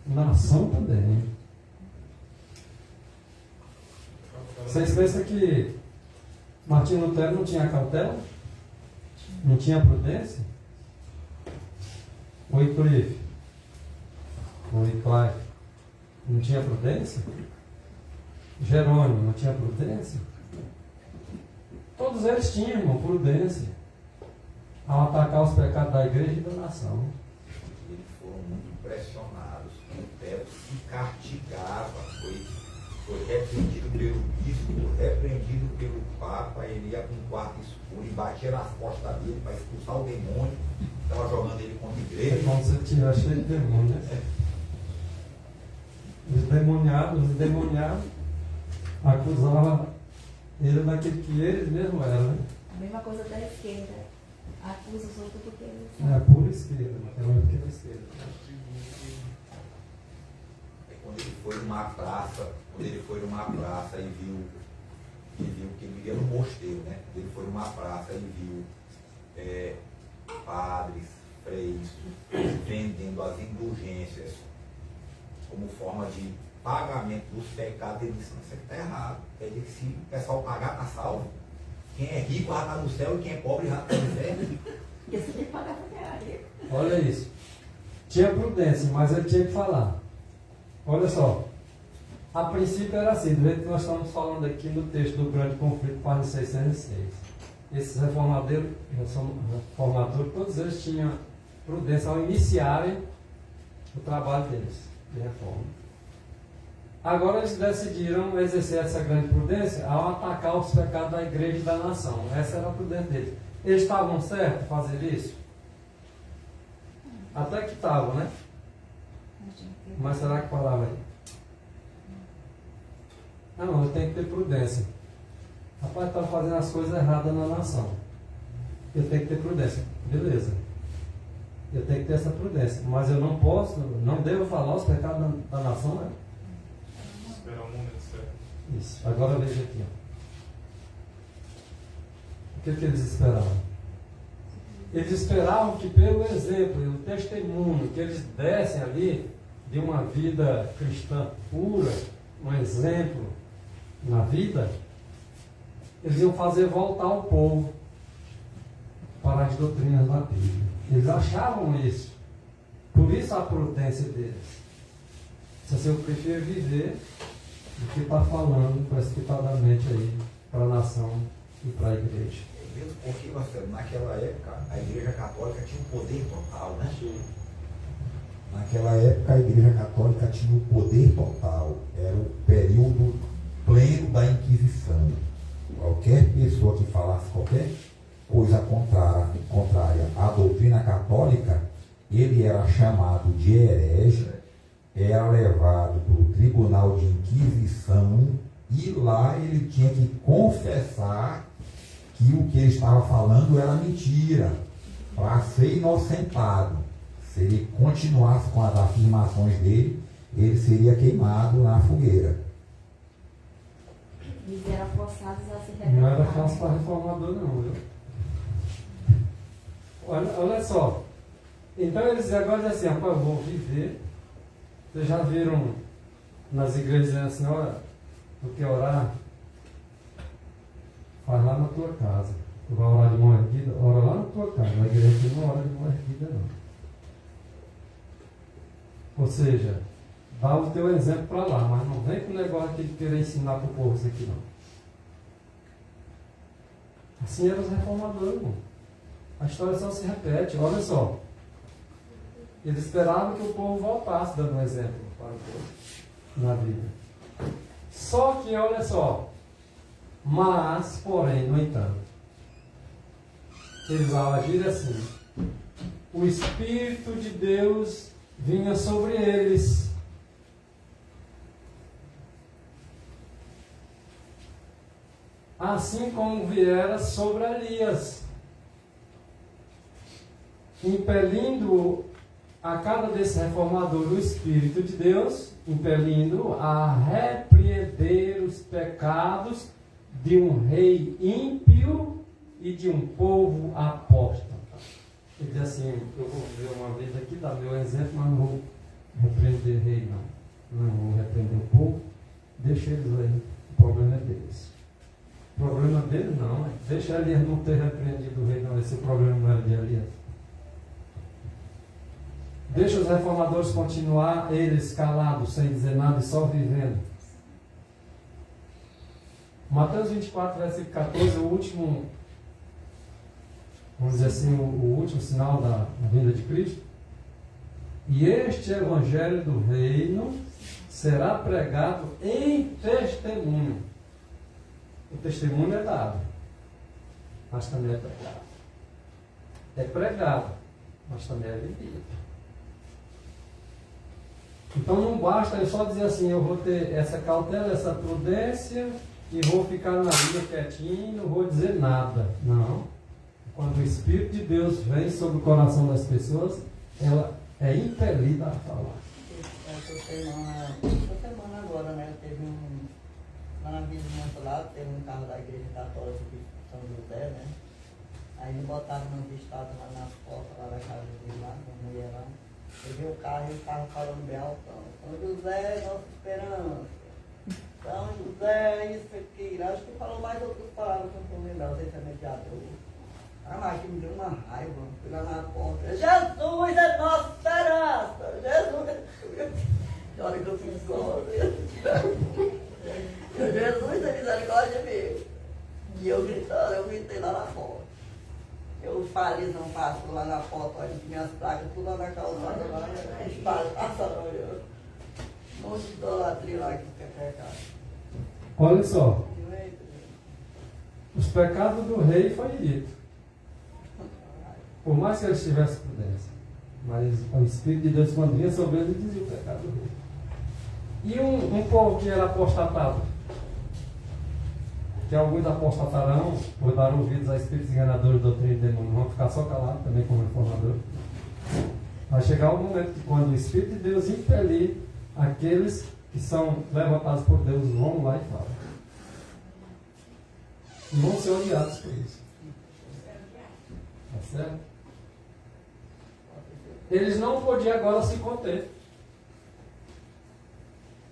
Nação também. Vocês pensam que Martinho Lutero não tinha cautela? Não tinha prudência? O Wycliffe? O Wycliffe? Não tinha prudência? Jerônimo não tinha prudência? Todos eles tinham, irmão, prudência ao atacar os pecados da igreja e da nação. Eles foram muito impressionados. O Lutero se castigava. Foi repreendido pelo bispo, repreendido pelo papa, ele ia para um quarto escuro e batia nas costas dele para expulsar o demônio, estava jogando ele contra a É igreja. como se estiver cheio de demônio, né? Os endemoniados acusavam ele daquilo que eles mesmos eram, né? A mesma coisa da esquerda. Acusa os outros porque eles É pura esquerda, mas é uma pequena esquerda. Quando ele foi numa praça e viu que ele vivia no mosteiro, né? Quando ele foi numa praça e viu padres, freios vendendo as indulgências como forma de pagamento dos pecados, ele disse, isso está errado. Ele disse, se o pessoal pagar, está salvo. Quem é rico já está no céu e quem é pobre já está no inferno. Porque você tem que pagar porque era rico. Olha isso. Tinha prudência, mas ele tinha que falar. Olha só. A princípio era assim, do jeito que nós estamos falando aqui no texto do grande conflito, página 606. Esses reformadores, todos eles tinham prudência ao iniciarem o trabalho deles de reforma. Agora eles decidiram exercer essa grande prudência ao atacar os pecados da igreja e da nação. Essa era a prudência deles. Eles estavam certos em fazer isso? Até que estavam, né? Mas será que parava aí? Não, eu tenho que ter prudência. Rapaz, estava fazendo as coisas erradas na nação. Eu tenho que ter prudência. Beleza. Eu tenho que ter essa prudência. Mas eu não posso, não devo falar os pecados da nação, né? Esperar o momento certo. Isso. Agora veja aqui. Ó. O que eles esperavam? Eles esperavam que pelo exemplo e o testemunho que eles dessem ali de uma vida cristã pura, um exemplo na vida, eles iam fazer voltar o povo para as doutrinas da Bíblia. Eles achavam isso. Por isso a prudência deles. Se eu prefiro viver do que está falando precipitadamente aí para a nação e para a igreja. Mesmo porque, Marcelo, naquela época a igreja católica tinha um poder total, né? Naquela época a igreja católica tinha um poder total. Era o período pleno da Inquisição. Qualquer pessoa que falasse qualquer coisa contrária à doutrina católica, ele era chamado de herege, era levado para o tribunal de Inquisição e lá ele tinha que confessar que o que ele estava falando era mentira, para ser inocentado. Se ele continuasse com as afirmações dele, ele seria queimado na fogueira. Eles eram forçados a se rebelar. Não era fácil para reformador não, viu? Olha só. Então eles agora dizem assim, rapaz, eu vou viver. Vocês já viram nas igrejas dizendo assim, olha, tu quer orar? Faz lá na tua casa. Tu vai orar de mão erguida? Ora lá na tua casa. Na igreja aqui não ora de mão erguida não. Ou seja, dá o teu exemplo para lá, mas não vem com o negócio de querer ensinar para o povo isso aqui não. Assim eram os reformadores, irmão. A história só se repete, olha só. Eles esperavam que o povo voltasse, dando um exemplo para o povo na vida. Só que, olha só, mas, porém, no entanto, eles ao agir assim, o Espírito de Deus vinha sobre eles. Assim como viera sobre Elias, impelindo a cada desse reformador o Espírito de Deus, impelindo a repreender os pecados de um rei ímpio e de um povo apóstata. Ele diz assim, eu vou viver uma vez aqui, dá meu exemplo, mas não vou repreender rei não. Não vou repreender o povo, deixa eles aí, o problema é deles. O problema deles não, deixa Elias não ter repreendido o rei não, esse problema não era de Elias. Deixa os reformadores continuar, eles calados, sem dizer nada e só vivendo. Mateus 24, versículo 14, o último, vamos dizer assim, o último sinal da vinda de Cristo. E este evangelho do reino será pregado em testemunho. O testemunho é dado, mas também é pregado. É pregado, mas também é vivido. Então não basta eu só dizer assim, eu vou ter essa cautela, essa prudência e vou ficar na vida quietinho, não vou dizer nada. Não. Quando o Espírito de Deus vem sobre o coração das pessoas, ela é impelida a falar. Essa semana agora, né, teve lá na vizinhança lá, teve um carro da igreja católica de São José, né? Aí me botaram no estado lá nas portas, lá da casa dele, lá, uma mulher lá. Peguei o carro e o carro falando bem altão. São José, nossa esperança. São José, isso aqui. Acho que falou mais outras palavras que eu não estou lembrando, não sei se é mediador. Ah, mas aqui me deu uma raiva. Fui lá na porta. Jesus é nossa esperança! Jesus! Na hora que eu fiz glória. Jesus é misericórdia mesmo. E eu gritando, eu gritei lá na porta. Eu falei, não passo lá na porta, olha que minhas placas, tudo lá na calçada, lá, espalho, passando olhando. Um monte de idolatria lá que quer pecar. Olha só. Os pecados do rei foi dito. Por mais que ele tivesse prudência. Mas o Espírito de Deus, quando vinha sobre ele, dizia o pecado do rei. E um povo que era apostatado, que alguns apostatarão por dar ouvidos a espíritos enganadores, doutrina e demônio, vão ficar só calados também como reformador. Vai chegar o momento que quando o Espírito de Deus impelir, aqueles que são levantados por Deus vão lá e falam. E vão ser odiados por isso. Tá certo? Eles não podiam agora se conter.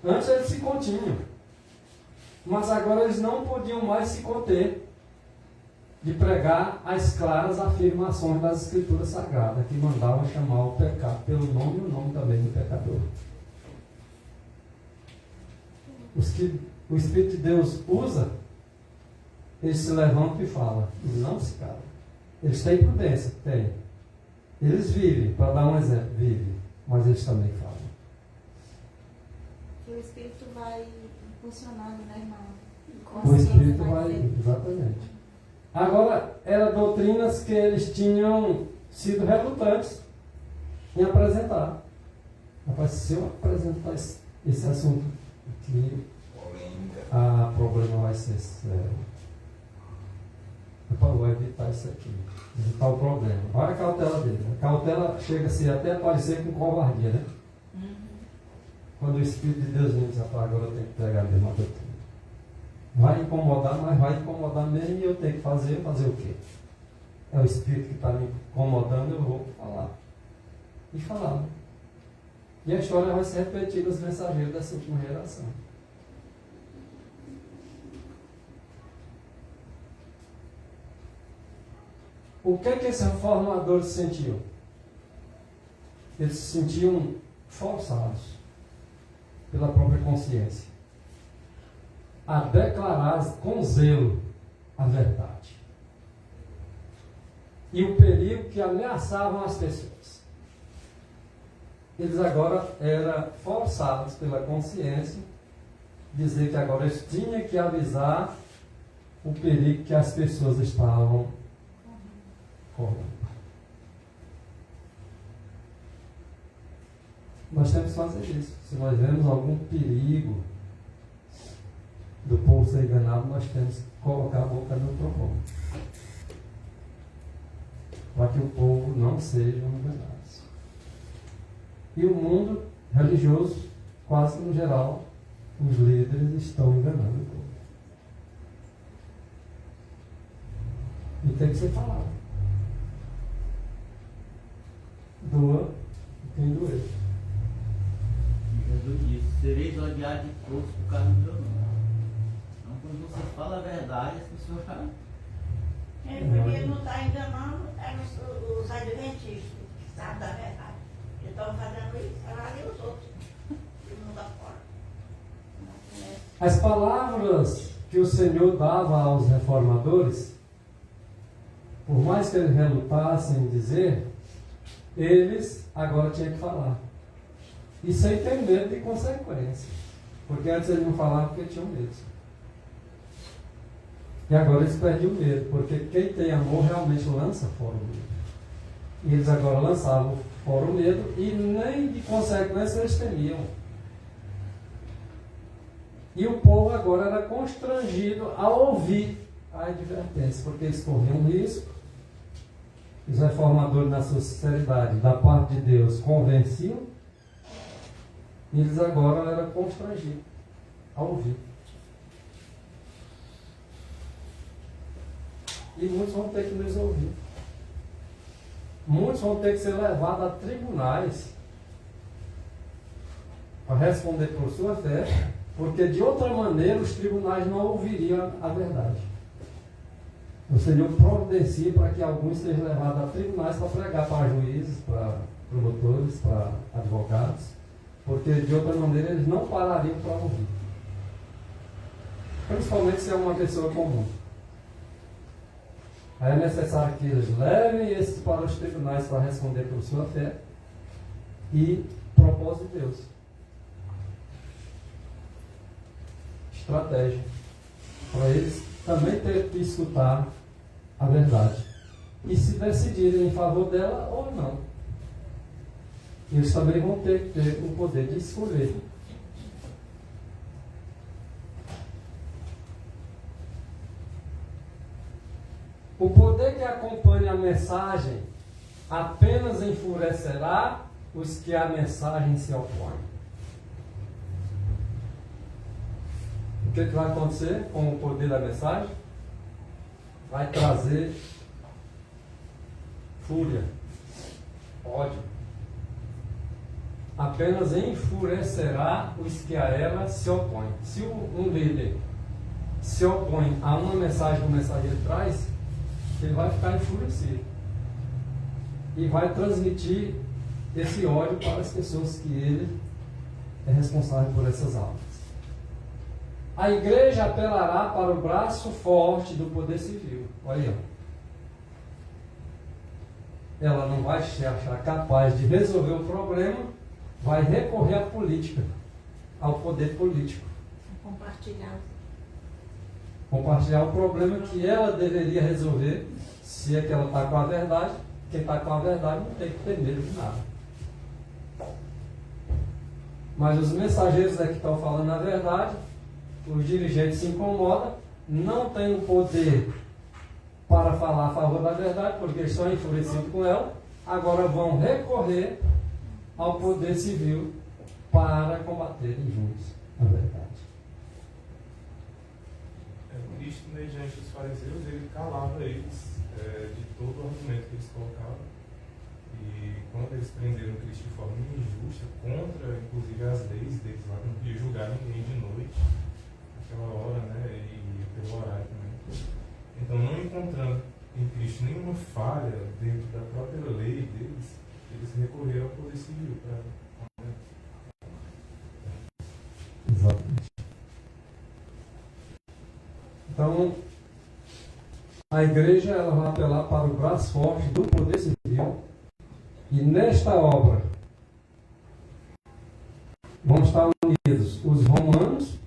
Antes eles se continham. Mas agora eles não podiam mais se conter de pregar as claras afirmações das Escrituras Sagradas, que mandavam chamar o pecado pelo nome e o nome também do pecador. Os que o Espírito de Deus usa, eles se levantam e falam, e não se calam. Eles têm prudência? Têm. Eles vivem, para dar um exemplo, vivem, mas eles também falam. Que o Espírito vai funcionando, né, irmão? O Espírito vai, exatamente. Agora, eram doutrinas que eles tinham sido relutantes em apresentar. Rapaz, se eu apresentar esse assunto aqui, o problema vai ser sério. Rapaz, vou evitar isso aqui. Evitar o problema. Olha a cautela dele. A cautela chega a ser até a parecer com covardia, né? Quando o Espírito de Deus vem diz, agora eu tenho que pregar a mesma doutrina. Vai incomodar, mas vai incomodar mesmo e eu tenho que fazer o quê? É o Espírito que está me incomodando, eu vou falar. E falar. Né? E a história vai se repetir nos mensageiros dessa última geração. O que é que esses reformadores sentiam? Eles se sentiam forçados pela própria consciência a declarar com zelo a verdade e o perigo que ameaçavam as pessoas. Eles agora eram forçados pela consciência a dizer que agora eles tinham que avisar o perigo que as pessoas estavam correndo. Nós temos que fazer isso. Se nós vemos algum perigo do povo ser enganado, nós temos que colocar a boca no trombone, para que o povo não sejam enganados. E o mundo religioso, quase no geral, os líderes estão enganando o povo. E tem que ser falado. Doa quem doer. Jesus disse, sereis odiados de todos por causa do meu nome. Então, quando você fala a verdade, as pessoas falam. Porque não está enganando é os adventistas, que sabem da verdade. Que estão fazendo isso, e os outros, que não dá fora. As palavras que o Senhor dava aos reformadores, por mais que eles relutassem em dizer, eles agora tinham que falar. e sem ter medo de consequências. Porque antes eles não falavam porque tinham medo. E agora eles perdiam o medo, porque quem tem amor realmente lança fora o medo. E eles agora lançavam fora o medo e nem de consequência eles temiam. E o povo agora era constrangido a ouvir a advertência, porque eles corriam risco. Os reformadores, na sua sinceridade, da parte de Deus, convenciam. E eles agora eram constrangidos a ouvir. E muitos vão ter que nos ouvir. Muitos vão ter que ser levados a tribunais para responder por sua fé, porque de outra maneira os tribunais não ouviriam a verdade. O Senhor providencia para que alguns sejam levados a tribunais para pregar para juízes, para promotores, para advogados, porque de outra maneira eles não parariam para ouvir. Principalmente se é uma pessoa comum. Aí é necessário que eles levem esses para os tribunais para responder por sua fé e propósito de Deus. Estratégia. Para eles também ter que escutar a verdade. E se decidirem em favor dela ou não. Eles também vão ter que ter o poder de escolher. O poder que acompanha a mensagem apenas enfurecerá os que à mensagem se opõem. O que vai acontecer com o poder da mensagem? Vai trazer fúria, ódio. Apenas enfurecerá os que a ela se opõem. Se um líder se opõe a uma mensagem que o mensageiro traz, ele vai ficar enfurecido e vai transmitir esse ódio para as pessoas que ele é responsável por essas almas. A igreja apelará para o braço forte do poder civil. Olha aí, ela não vai se achar capaz de resolver o problema, vai recorrer à política, ao poder político. Compartilhar o problema que ela deveria resolver, se é que ela está com a verdade. Quem está com a verdade não tem que ter medo de nada. Mas os mensageiros é que estão falando a verdade, os dirigentes se incomodam, não têm o poder para falar a favor da verdade, porque eles estão enfurecidos com ela, agora vão recorrer ao poder civil para combaterem juntos a verdade. Cristo, né, diante dos fariseus, ele calava eles de todo o argumento que eles colocavam. E quando eles prenderam Cristo de forma injusta, contra inclusive as leis deles lá, que não podia julgar ninguém de noite, naquela hora, né, e pelo horário também. Então, não encontrando em Cristo nenhuma falha dentro da própria lei deles, eles recorreram ao poder civil para. Exatamente. Então, a igreja ela vai apelar para o braço forte do poder civil, e nesta obra vão estar unidos os romanos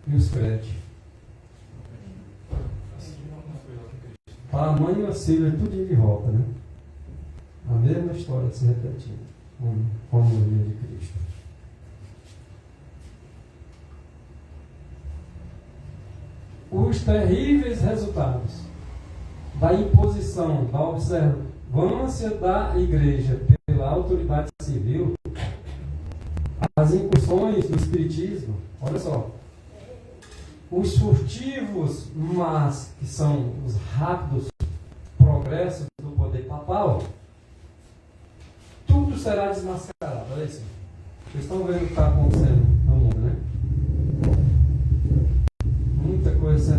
e os crentes. Tamanho auxílio, tudo de volta, né? A mesma história se repetindo, como no dia de Cristo. Os terríveis resultados da imposição, da observância da igreja pela autoridade civil, as incursões do espiritismo, olha só, os furtivos, mas que são os rápidos progressos do poder papal, tudo será desmascarado. Olha isso. Vocês estão vendo o que está acontecendo no mundo, né? Muita coisa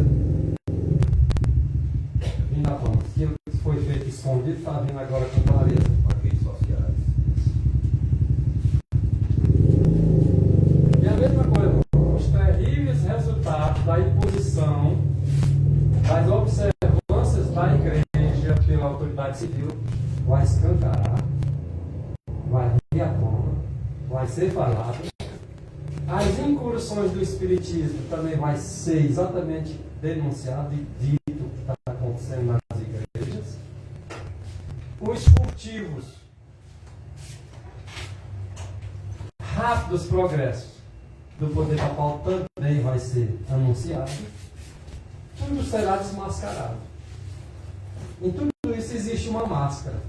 vindo à tona. Aquilo que foi feito escondido está vindo agora com clareza para as redes sociais. E a mesma coisa, os terríveis resultados da imposição das observâncias da igreja pela autoridade civil vai escancarar, vai vir à tona. ser falada. As incursões do Espiritismo também vai ser exatamente denunciado e dito o que está acontecendo nas igrejas. Os furtivos, rápidos progressos do poder papal também vai ser anunciado. Tudo será desmascarado. Em tudo isso existe uma máscara.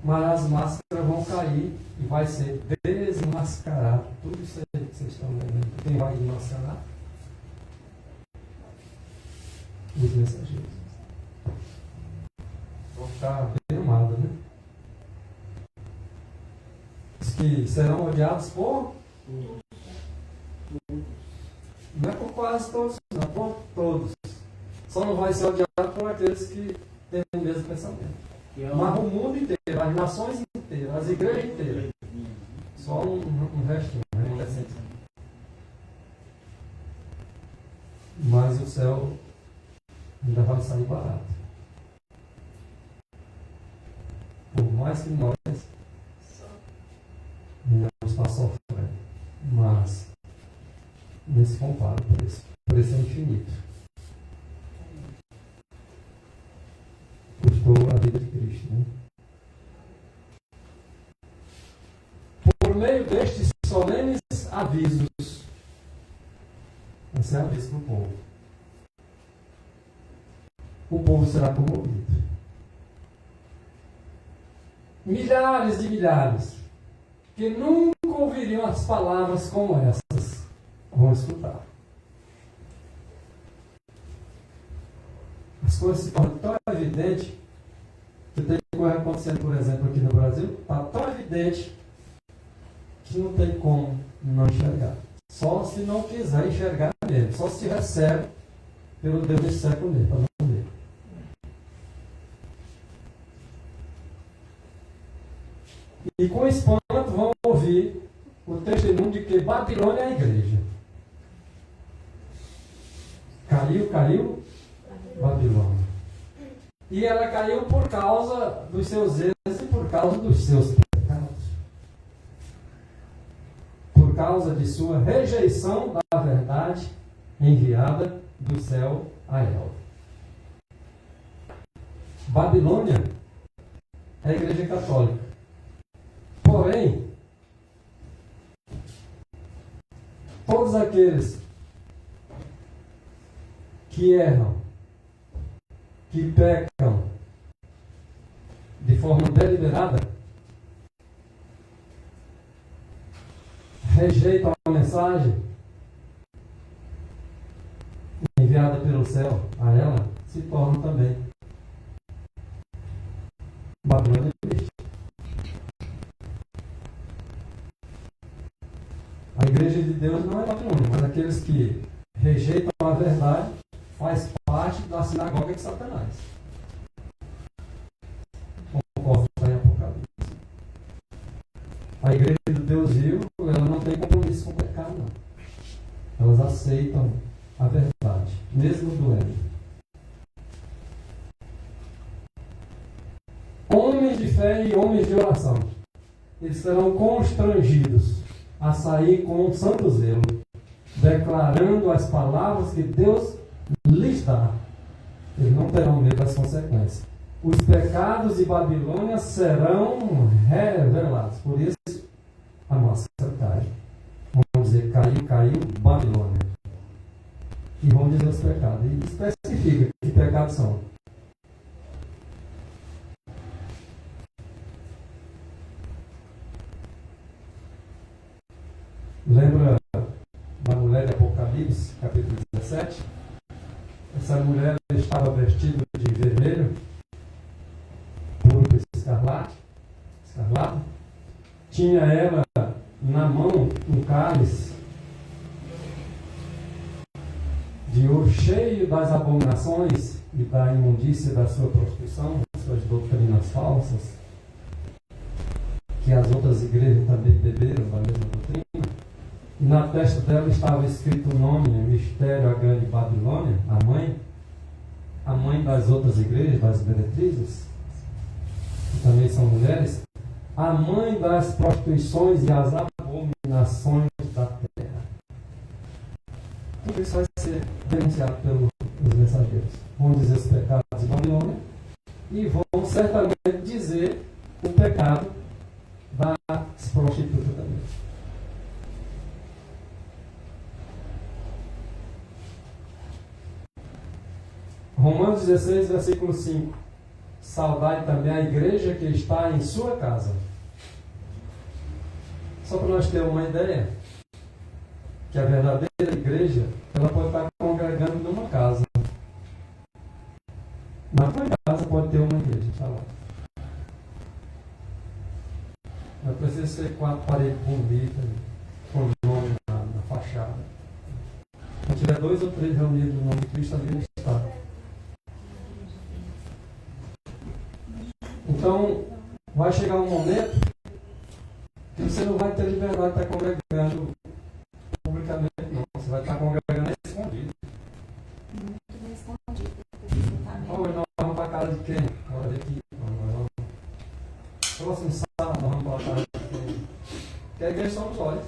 Mas as máscaras vão cair e vai ser desmascarado. Tudo isso aí que vocês estão vendo. Quem vai desmascarar? Os mensageiros. Vão ficar bem amados, né? Os que serão odiados por? Não é por quase todos, não, por todos. Só não vai ser odiado por aqueles que têm o mesmo pensamento. Mas o mundo inteiro, as nações inteiras, as igrejas inteiras. Só um restinho, né? Mas o céu ainda vai sair barato. Por mais que nós não está sofrendo. Mas nem se compara o preço. O preço é infinito. Custou a vida de Cristo, né? Por meio destes solenes avisos, esse é aviso para o povo será comovido. Milhares de milhares que nunca ouviriam as palavras como essas vão escutar. As coisas se tornam tão evidentes que tem coisa acontecendo, por exemplo, aqui no Brasil, está tão evidente que não tem como não enxergar. Só se não quiser enxergar mesmo, só se recebe pelo Deus desse século mesmo, para não ver. E com espanto vão ouvir o testemunho de que Babilônia é a igreja. Caiu Babilônia. E ela caiu por causa dos seus erros e por causa dos seus pecados. Por causa de sua rejeição da verdade enviada do céu a ela. Babilônia é a igreja católica. Porém, todos aqueles que erram, que pecam de forma deliberada, rejeitam a mensagem enviada pelo céu a ela, se tornam também Babilônia de Cristo. A igreja de Deus não é Babilônia, mas aqueles que rejeitam a verdade faz parte da sinagoga de Satanás. Conforme está em Apocalipse. A igreja de Deus vivo, ela não tem compromisso com o pecado, não. Elas aceitam a verdade, mesmo doendo. Homens de fé e homens de oração, eles serão constrangidos a sair com um santo zelo, declarando as palavras que Deus lhes dá. Eles não terão medo das consequências. Os pecados de Babilônia serão revelados. Por isso, a máscara cai. Vamos dizer, caiu Babilônia. E vamos dizer os pecados. E especifica que pecados são. Lembra da mulher de Apocalipse, capítulo 17? Essa mulher estava vestida de vermelho, púrpura escarlate. Tinha ela na mão um cálice de ouro cheio das abominações e da imundícia da sua prostituição, das suas doutrinas falsas, que as outras igrejas também beberam da mesma doutrina. E na testa dela estava escrito o nome, Mistério a Grande Babilônia, a mãe das outras igrejas, das meretrizes, que também são mulheres, a mãe das prostituições e as abominações nações da terra. Tudo isso vai ser denunciado pelos mensageiros. Vão dizer os pecados de Babilônia e vão certamente dizer o pecado das prostitutas também. Romanos 16, versículo 5. Saudai também a igreja que está em sua casa. Só para nós termos uma ideia, que a verdadeira igreja, ela pode estar congregando numa casa. Na tua casa pode ter uma igreja, está lá. Não precisa ser 4 paredes bonitas, com nome na fachada. Se tiver 2 ou 3 reunidos no nome de Cristo, ali ele está. Então, vai chegar um momento que você não vai ter liberdade de estar congregando publicamente, não. Você vai estar congregando escondido. Muito escondido. Nós vamos para a casa de quem? Agora daqui. Próximo sábado, nós vamos para a casa de quem? Porque a igreja somos nós.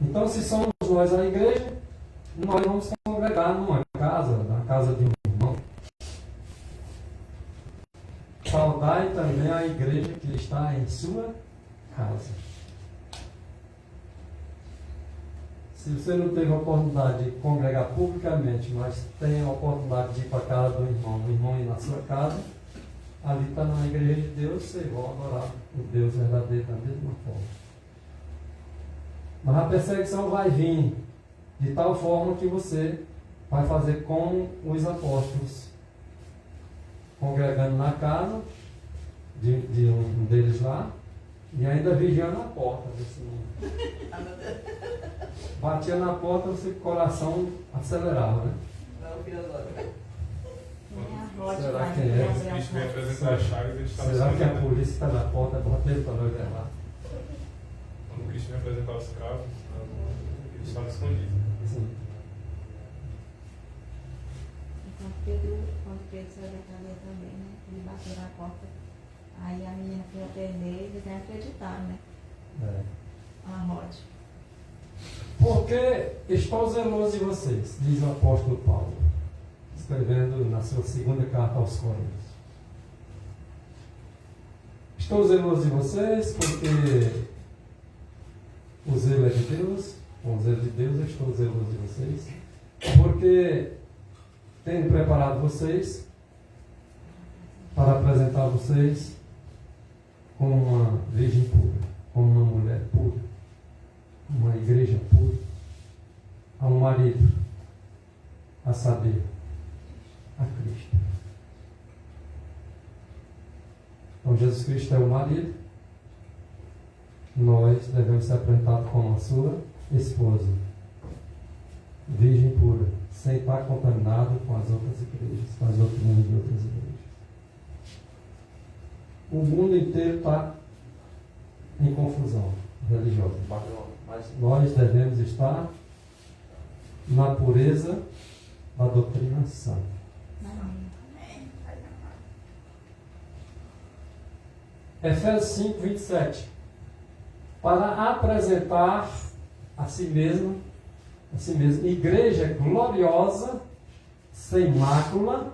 Então, se somos nós a igreja, nós vamos congregar numa casa, na casa de um irmão. Saudai também a igreja que está em sua casa. Se você não teve a oportunidade de congregar publicamente, mas tem a oportunidade de ir para a casa do irmão, o irmão ir na sua casa, ali está na igreja de Deus, vocês vão adorar o Deus verdadeiro da mesma forma. Mas a perseguição vai vir de tal forma que você vai fazer como os apóstolos, congregando na casa de um deles lá, e ainda vigiando a porta desse mundo. Batia na porta, o seu coração acelerava, né? Será que é? Os bichos vêm apresentar as chaves, eles estavam Será que a escondendo. polícia está na porta, bota ele para nós ver lá? Quando o Cristo vem apresentar os cravos, eles estavam escondidos. Sim. Quando Pedro saiu da cadeia também, né? Ele bateu na porta. Aí a menina foi atender, eles nem acreditaram, né? A Rod. Porque estou zeloso de vocês, diz o apóstolo Paulo, escrevendo na sua segunda carta aos Coríntios. Estou zeloso de vocês porque o zelo é de Deus, com o zelo de Deus eu estou zeloso de vocês, porque tenho preparado vocês para apresentar vocês como uma virgem pura, como uma mulher pura, uma igreja pura, a um marido, a saber, a Cristo. Então Jesus Cristo é o marido, nós devemos ser apresentados como a sua esposa, virgem pura, sem estar contaminado com as outras igrejas, com as doutrinas de outras igrejas. O mundo inteiro está em confusão religiosa, mas nós devemos estar na pureza da doutrina sã. Efésios 5, 27. Para apresentar a si mesmo, igreja gloriosa, sem mácula,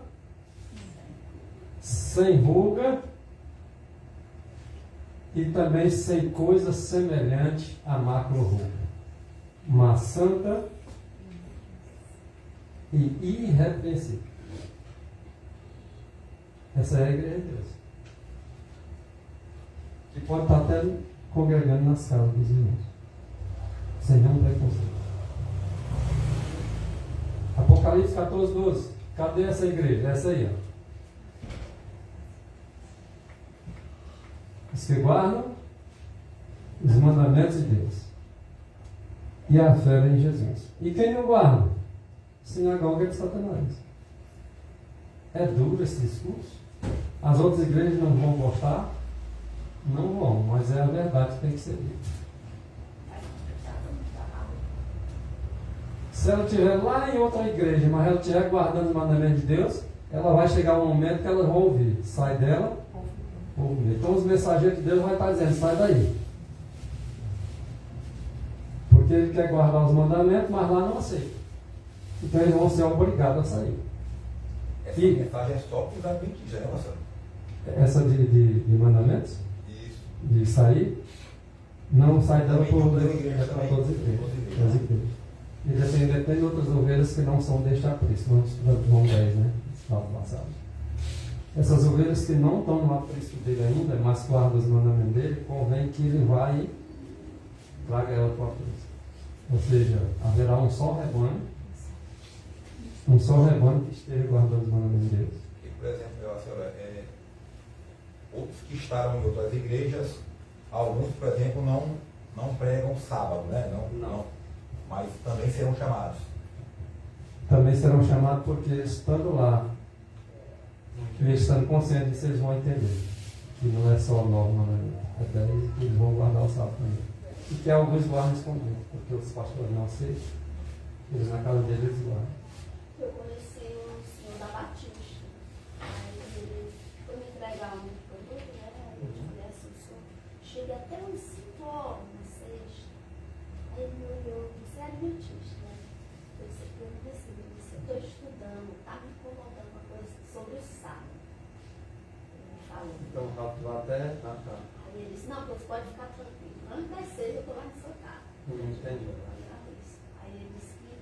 sem ruga e também sem coisa semelhante à mácula ou ruga, mas santa e irrepreensível. Essa é a igreja de Deus, que pode estar até congregando nas casas dos irmãos, sem nenhum preconceito. Apocalipse 14, 12. Cadê essa igreja? Essa aí, ó. Os que guardam os mandamentos de Deus e a fé em Jesus. E quem não guarda? Sinagoga de Satanás. É duro esse discurso. As outras igrejas não vão gostar? Não vão, mas é a verdade que tem que ser dita. Se ela estiver lá em outra igreja, mas ela estiver guardando os mandamentos de Deus, ela vai chegar um momento que ela vai ouvir. Sai dela, ouvir. Então os mensageiros de Deus vão estar dizendo, sai daí. Porque ele quer guardar os mandamentos, mas lá não aceita. Então eles vão ser obrigados a sair. Essa E- mensagem é só para os adventistas, né, pastor? Essa de mandamentos, Isso. de sair, não sai dando Também por para as igrejas para também. todas as igrejas. Todas as igrejas. As igrejas. E assim, tem outras ovelhas que não são deste aprisco, nós estudamos João 10, né? Estava passado. Essas ovelhas que não estão no aprisco dele ainda, mas guardam os mandamentos dele, convém que ele vá e traga ela para o aprisco. Ou seja, haverá um só rebanho que esteja guardando os mandamentos dele. E, por exemplo, senhora, outros que estarão em outras igrejas, alguns, por exemplo, não pregam sábado, né? Não. Mas também serão chamados. Também serão chamados porque estando lá, eles estando conscientes disso, eles vão entender que não é só 9 mandamentos, é 10 que eles vão guardar o sábado também. E que alguns guardam escondido, porque os pastores não aceitam, eles na casa deles eles guardam. Eu conheci um senhor da Batista. Aí ele foi me entregar um produto, né? Aí eu falei assim, senhor, cheguei até uns 5 horas na sexta. Aí ele me olhou, você é adventista, né? Eu disse, eu não decidi, eu disse, eu estou estudando, está me incomodando uma coisa sobre o sábado. Ele falou. Então o rato vai até na casa. Aí ele disse, não, você pode ficar tranquilo. Antes das 6 eu estou lá na sua casa. Não entendi. Aí ele disse que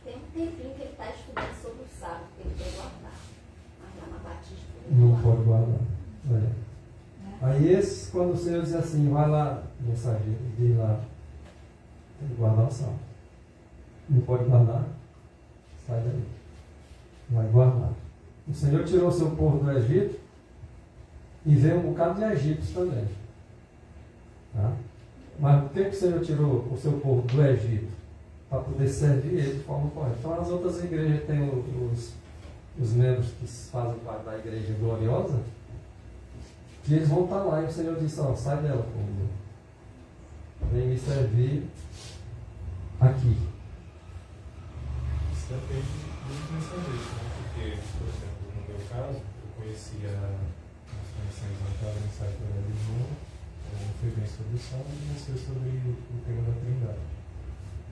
tem um tempinho que ele está estudando sobre o sábado, que ele quer guardar. Mas lá na Batista ele Não guarda. pode guardar. Aí esses, quando o Senhor diz assim, vai lá, mensageiro, diz lá, tem que guardar o sábado. Não pode guardar, sai daí. Vai guardar. O Senhor tirou o seu povo do Egito e veio um bocado de egípcios também. Tá? Mas por que o Senhor tirou o seu povo do Egito? Para poder servir ele de forma correta. Então as outras igrejas têm os membros que fazem parte da igreja gloriosa, que eles vão estar lá e o Senhor disse, ó, sai dela, povo. Vem me servir aqui. Isso depende dos mensageiros, né? Porque, por exemplo, no meu caso, eu conhecia as condições da mensagem da religião, não foi bem sobre o sábado, mas foi sobre o tema da Trindade.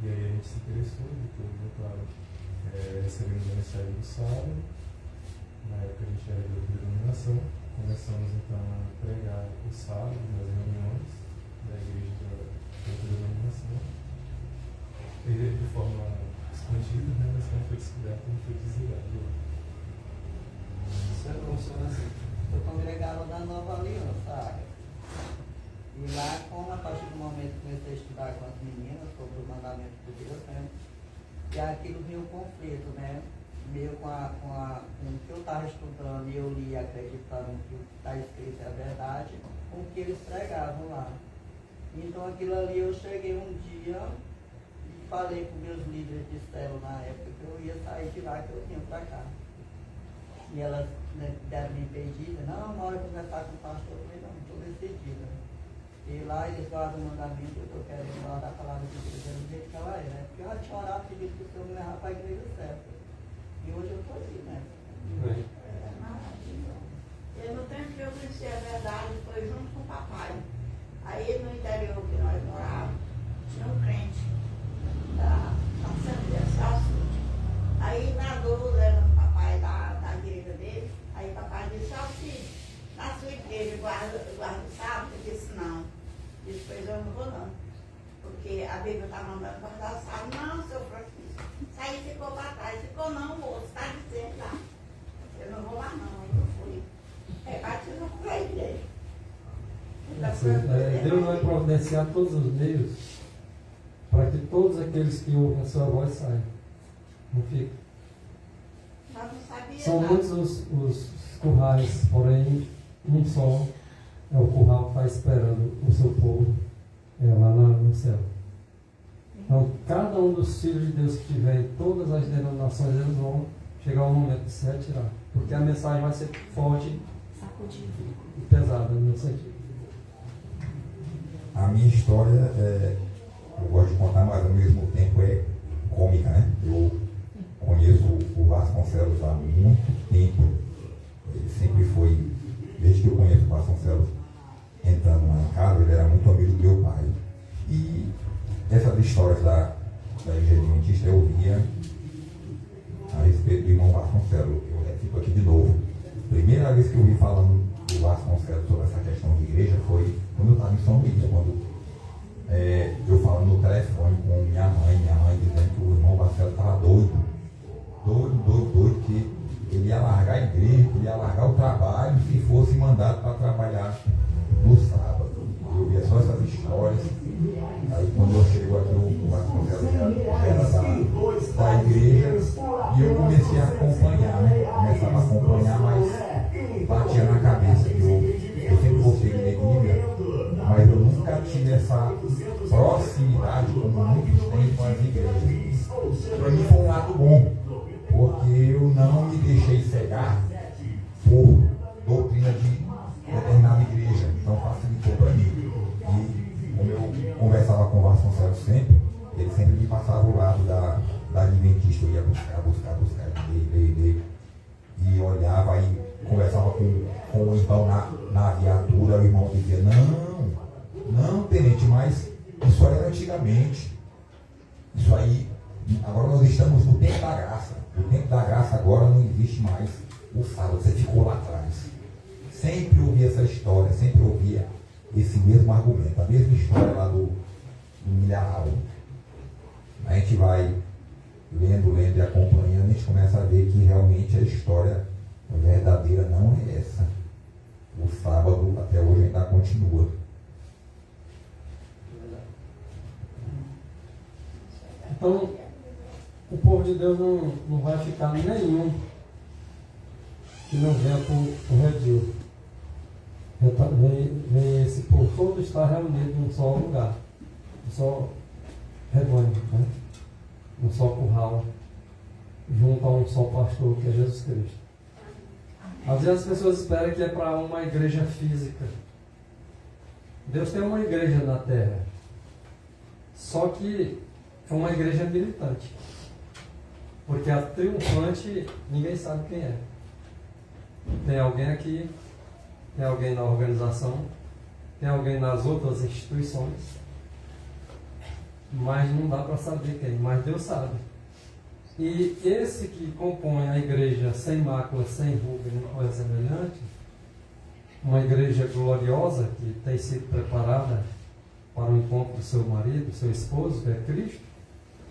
E aí a gente se interessou, depois, claro, recebemos a mensagem do sábado. Na época a gente era de outra denominação. Começamos então a pregar o sábado nas reuniões da igreja de outra denominação. E de forma escondida, né? Mas quando foi descoberto, não foi desligado. Isso funciona assim. Eu congregava da Nova Aliança. E lá, como a partir do momento que comecei a estudar com as meninas sobre o mandamento de Deus, né? E aquilo vinha um conflito, né? Meio com o que eu estava estudando e eu li acreditando que o que está escrito é a verdade, com o que eles pregavam lá. Então aquilo ali eu cheguei um dia e falei com meus líderes de célula na época que eu ia sair de lá, que eu vinha para cá. E elas, né, deram me impedida, não, na hora de conversar com o pastor, eu falei, não, estou decidida. E lá eles guardam o mandamento, eu estou querendo guardar a palavra de Deus do jeito que ela é, né? Porque eu já tinha orado pedindo que o Senhor me levar para a igreja certa. E hoje eu estou aqui, né? Eu, no tempo que eu conheci a verdade, foi junto com o papai. Aí no interior que nós morávamos, tinha um crente da Assembleia Salsude. Aí nadou levando o papai da igreja dele. Aí o papai disse, Salsude, na sua igreja guarda o sábado? Eu disse, não. Disse, pois eu não vou não. Porque a Bíblia está mandando guardar o sábado. Não, seu Francisco. Isso aí ficou para trás. Ficou não, moço. Está dizendo lá. Eu não vou lá não. Aí eu fui. Batizou para a igreja. Deus vai providenciar todos os meios para que todos aqueles que ouvem a sua voz saiam. Não fica. Nós não sabíamos São nada. muitos os currais, porém um só é o curral que está esperando o seu povo lá no céu. Então, cada um dos filhos de Deus que tiver em todas as denominações, eles vão chegar ao momento de se retirar. Porque a mensagem vai ser forte e pesada no meu sentido. A minha história, eu gosto de contar, mas ao mesmo tempo é cômica, né? Eu conheço o Vasconcelos há muito tempo. Ele sempre foi, desde que eu conheço o Vasconcelos, entrando lá em casa, ele era muito amigo do meu pai. E essas histórias da Igreja Adventista eu via a respeito do irmão Vasconcelos. Eu repito aqui de novo. Primeira vez que eu vi falando do Vasconcelos sobre essa questão de igreja foi quando eu estava em São Luís, quando eu falando no telefone com minha mãe dizendo que o irmão Vasconcelos estava doido, que ele ia largar a igreja, que ele ia largar o trabalho se fosse mandado para trabalhar no sábado. Eu via só essas histórias. Aí quando eu chego aqui, o Vasconcelos já era da igreja e eu comecei a acompanhar, né? Começava a acompanhar, mas batia na cabeça que eu sempre gostei de ler Bíblia, mas eu nunca tive essa proximidade como muitos têm com as igrejas. Para mim foi um lado bom, porque eu não me deixei cegar por doutrina de determinada igreja, então facilitou para mim. E como eu conversava com o Vasconcelos sempre, ele sempre me passava o lado da Adventista, eu ia buscar, ler, e olhava e conversava com o irmão na viatura, o irmão dizia, não, tenente, mas isso aí era antigamente, isso aí, agora nós estamos no tempo da graça, o tempo da graça agora não existe mais o sábado, você ficou lá atrás. Sempre ouvia essa história, sempre ouvia esse mesmo argumento, a mesma história lá do milharal. A gente vai lendo e acompanhando, a gente começa a ver que realmente a história verdadeira não é essa. O sábado até hoje ainda continua. Então, o povo de Deus não vai ficar nenhum que não venha para o redil. Vem esse povo todo está reunido em um só lugar, um só rebanho, né? Um só curral, junto a um só pastor, que é Jesus Cristo. Às vezes as pessoas esperam que é para uma igreja física. Deus tem uma igreja na terra, só que é uma igreja militante, porque a triunfante ninguém sabe quem é. Tem alguém aqui, tem alguém na organização, tem alguém nas outras instituições, mas não dá para saber quem, mas Deus sabe. E esse que compõe a igreja sem mácula, sem ruga, nem coisa semelhante, uma igreja gloriosa que tem sido preparada para o encontro do seu marido, do seu esposo, que é Cristo,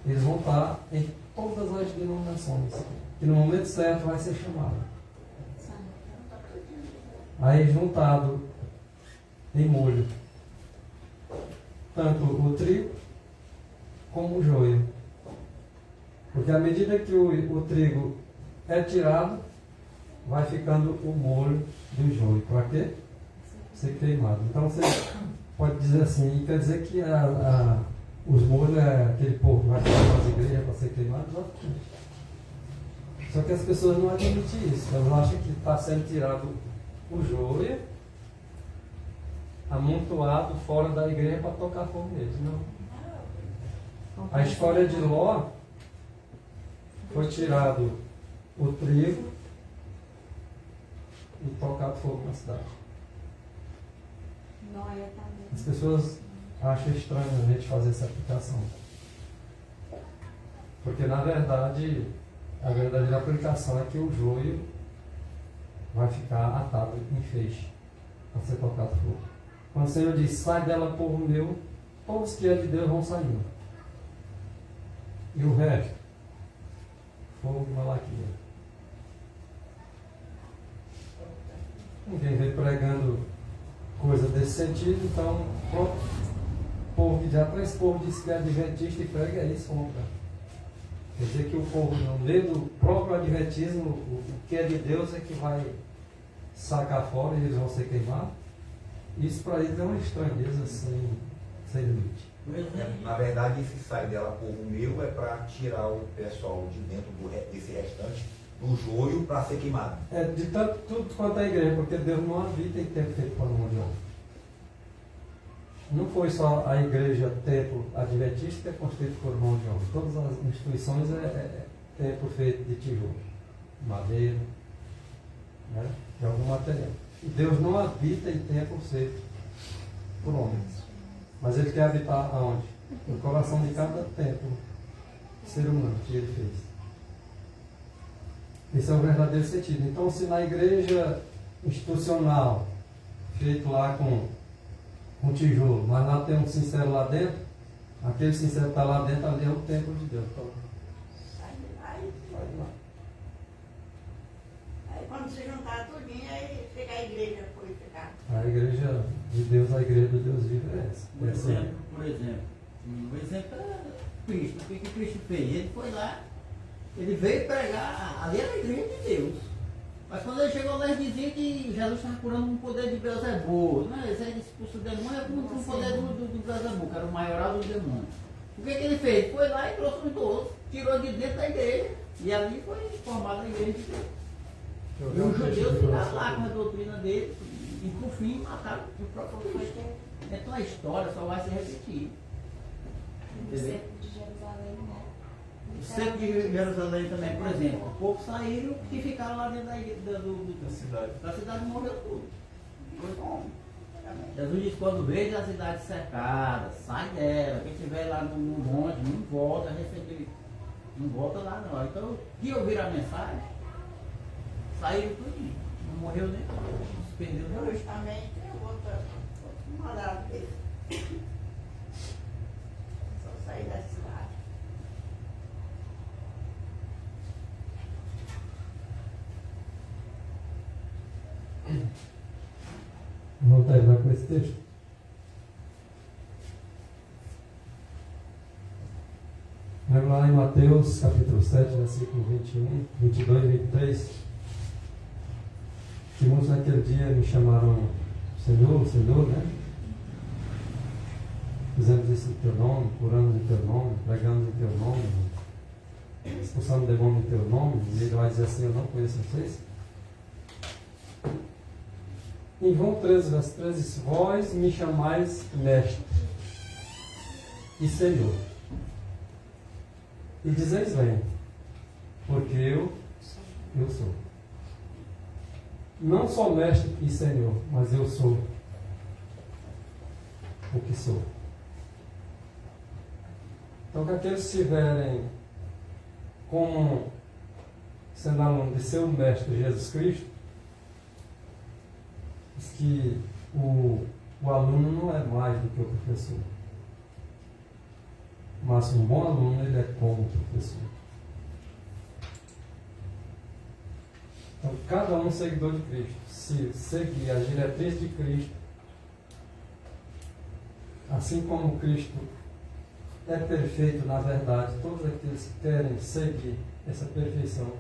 eles vão estar em todas as denominações, que no momento certo vai ser chamado. Aí juntado em molho, tanto o trigo como o joio. Porque à medida que o trigo é tirado, vai ficando o molho do joio. Para quê? Ser queimado. Então você pode dizer assim, quer dizer que os molhos é aquele povo que vai para as igrejas para ser queimado? Não. Só que as pessoas não admitem isso. Elas acham que está sendo tirado o joio, amontoado fora da igreja para tocar fogo neles. Não. A história de Ló foi tirado o trigo e tocado fogo na cidade. As pessoas acham estranho a gente fazer essa aplicação. Porque na verdade, a verdadeira aplicação é que o joio vai ficar atado em feixe para ser tocado fogo. Quando o Senhor diz, sai dela, povo meu, todos que é de Deus vão saindo. E o resto? Fogo e Malaquia. Ninguém vem pregando coisa desse sentido, então o povo que já traz povo diz que é adventista e prega isso contra. Quer dizer que o povo, no meio do próprio adventismo, o que é de Deus é que vai sacar fora e eles vão ser queimados. Isso para eles é uma estranheza sem limite. Na verdade, esse sai dela, povo meu, é para tirar o pessoal de dentro desse restante do joio para ser queimado. É de tanto tudo quanto a igreja, porque Deus não habita em tempo feito para o mundo de obra. Não foi só a igreja templo adventista que é construído por mão de homem. Todas as instituições é templo feito de tijolo, madeira, né, de algum material. E Deus não habita em templo feito por homens. Mas Ele quer habitar aonde? no coração de cada templo, ser humano que ele fez. Esse é o verdadeiro sentido. Então, se na igreja institucional, feito lá com tijolo, mas lá tem um sincero lá dentro, aquele sincero que está lá dentro, ali é o templo de Deus. Então, Aí quando se juntar tudinho, aí fica a igreja purificada. a igreja de Deus, a igreja do Deus vivo é essa. Por exemplo, o exemplo é Cristo. O que Cristo fez? Ele foi lá, ele veio pregar, ali era a igreja de Deus. Mas quando ele chegou lá, ele dizia que Jesus estava curando com o poder de Beelzebul. Né? Esse aí expulsa o demônio com o poder do Beelzebul, que era o maioral dos demônios. O que ele fez? Foi lá e trouxe os 12, tirou de dentro da igreja. E ali foi formada a igreja de Deus. E os judeus ficaram lá com a doutrina deles e por fim mataram o próprio Cristo. Então a história só vai se repetir. O centro de Jerusalém, né? O centro de Jerusalém também, por exemplo, o povo saíram e ficaram lá dentro da cidade. A cidade morreu tudo. Foi bom. Jesus disse, quando veja a cidade cercada, sai dela. Quem estiver lá no monte, não volta a receber. Não volta lá não. Então, que ouvir a mensagem, saíram tudo. Não morreu nem. Não se perdeu nem. Hoje também tem outro morado dele. Só sair da cidade. Vamos terminar com esse texto. Vamos lá em Mateus capítulo 7, versículo 21, 22 e 23. Que muitos naquele dia me chamaram Senhor, Senhor, né? Fizemos isso em teu nome, curamos em teu nome, pregamos em teu nome, expulsamos demônio em teu nome, e ele vai dizer assim, eu não conheço vocês. Em João 13, verso 13, vós me chamais mestre e Senhor. E dizeis bem, porque eu sou. Não só mestre e Senhor, mas eu sou o que sou. Então, que aqueles que estiverem como sendo aluno de seu mestre Jesus Cristo, diz que o aluno não é mais do que o professor. Mas um bom aluno, ele é como o professor. Então, cada um seguidor de Cristo, se seguir as diretrizes de Cristo, assim como Cristo é perfeito na verdade, todos aqueles que querem seguir essa perfeição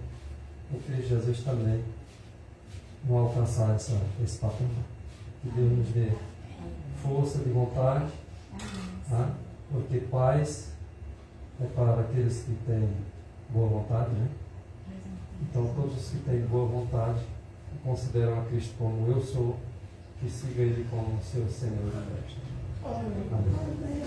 em Cristo Jesus também vão alcançar esse patamar. Que Deus nos dê força de vontade, tá? Porque paz é para aqueles que têm boa vontade, né? Então todos os que têm boa vontade consideram a Cristo como eu sou, que siga Ele como seu Senhor e Mestre. Amém.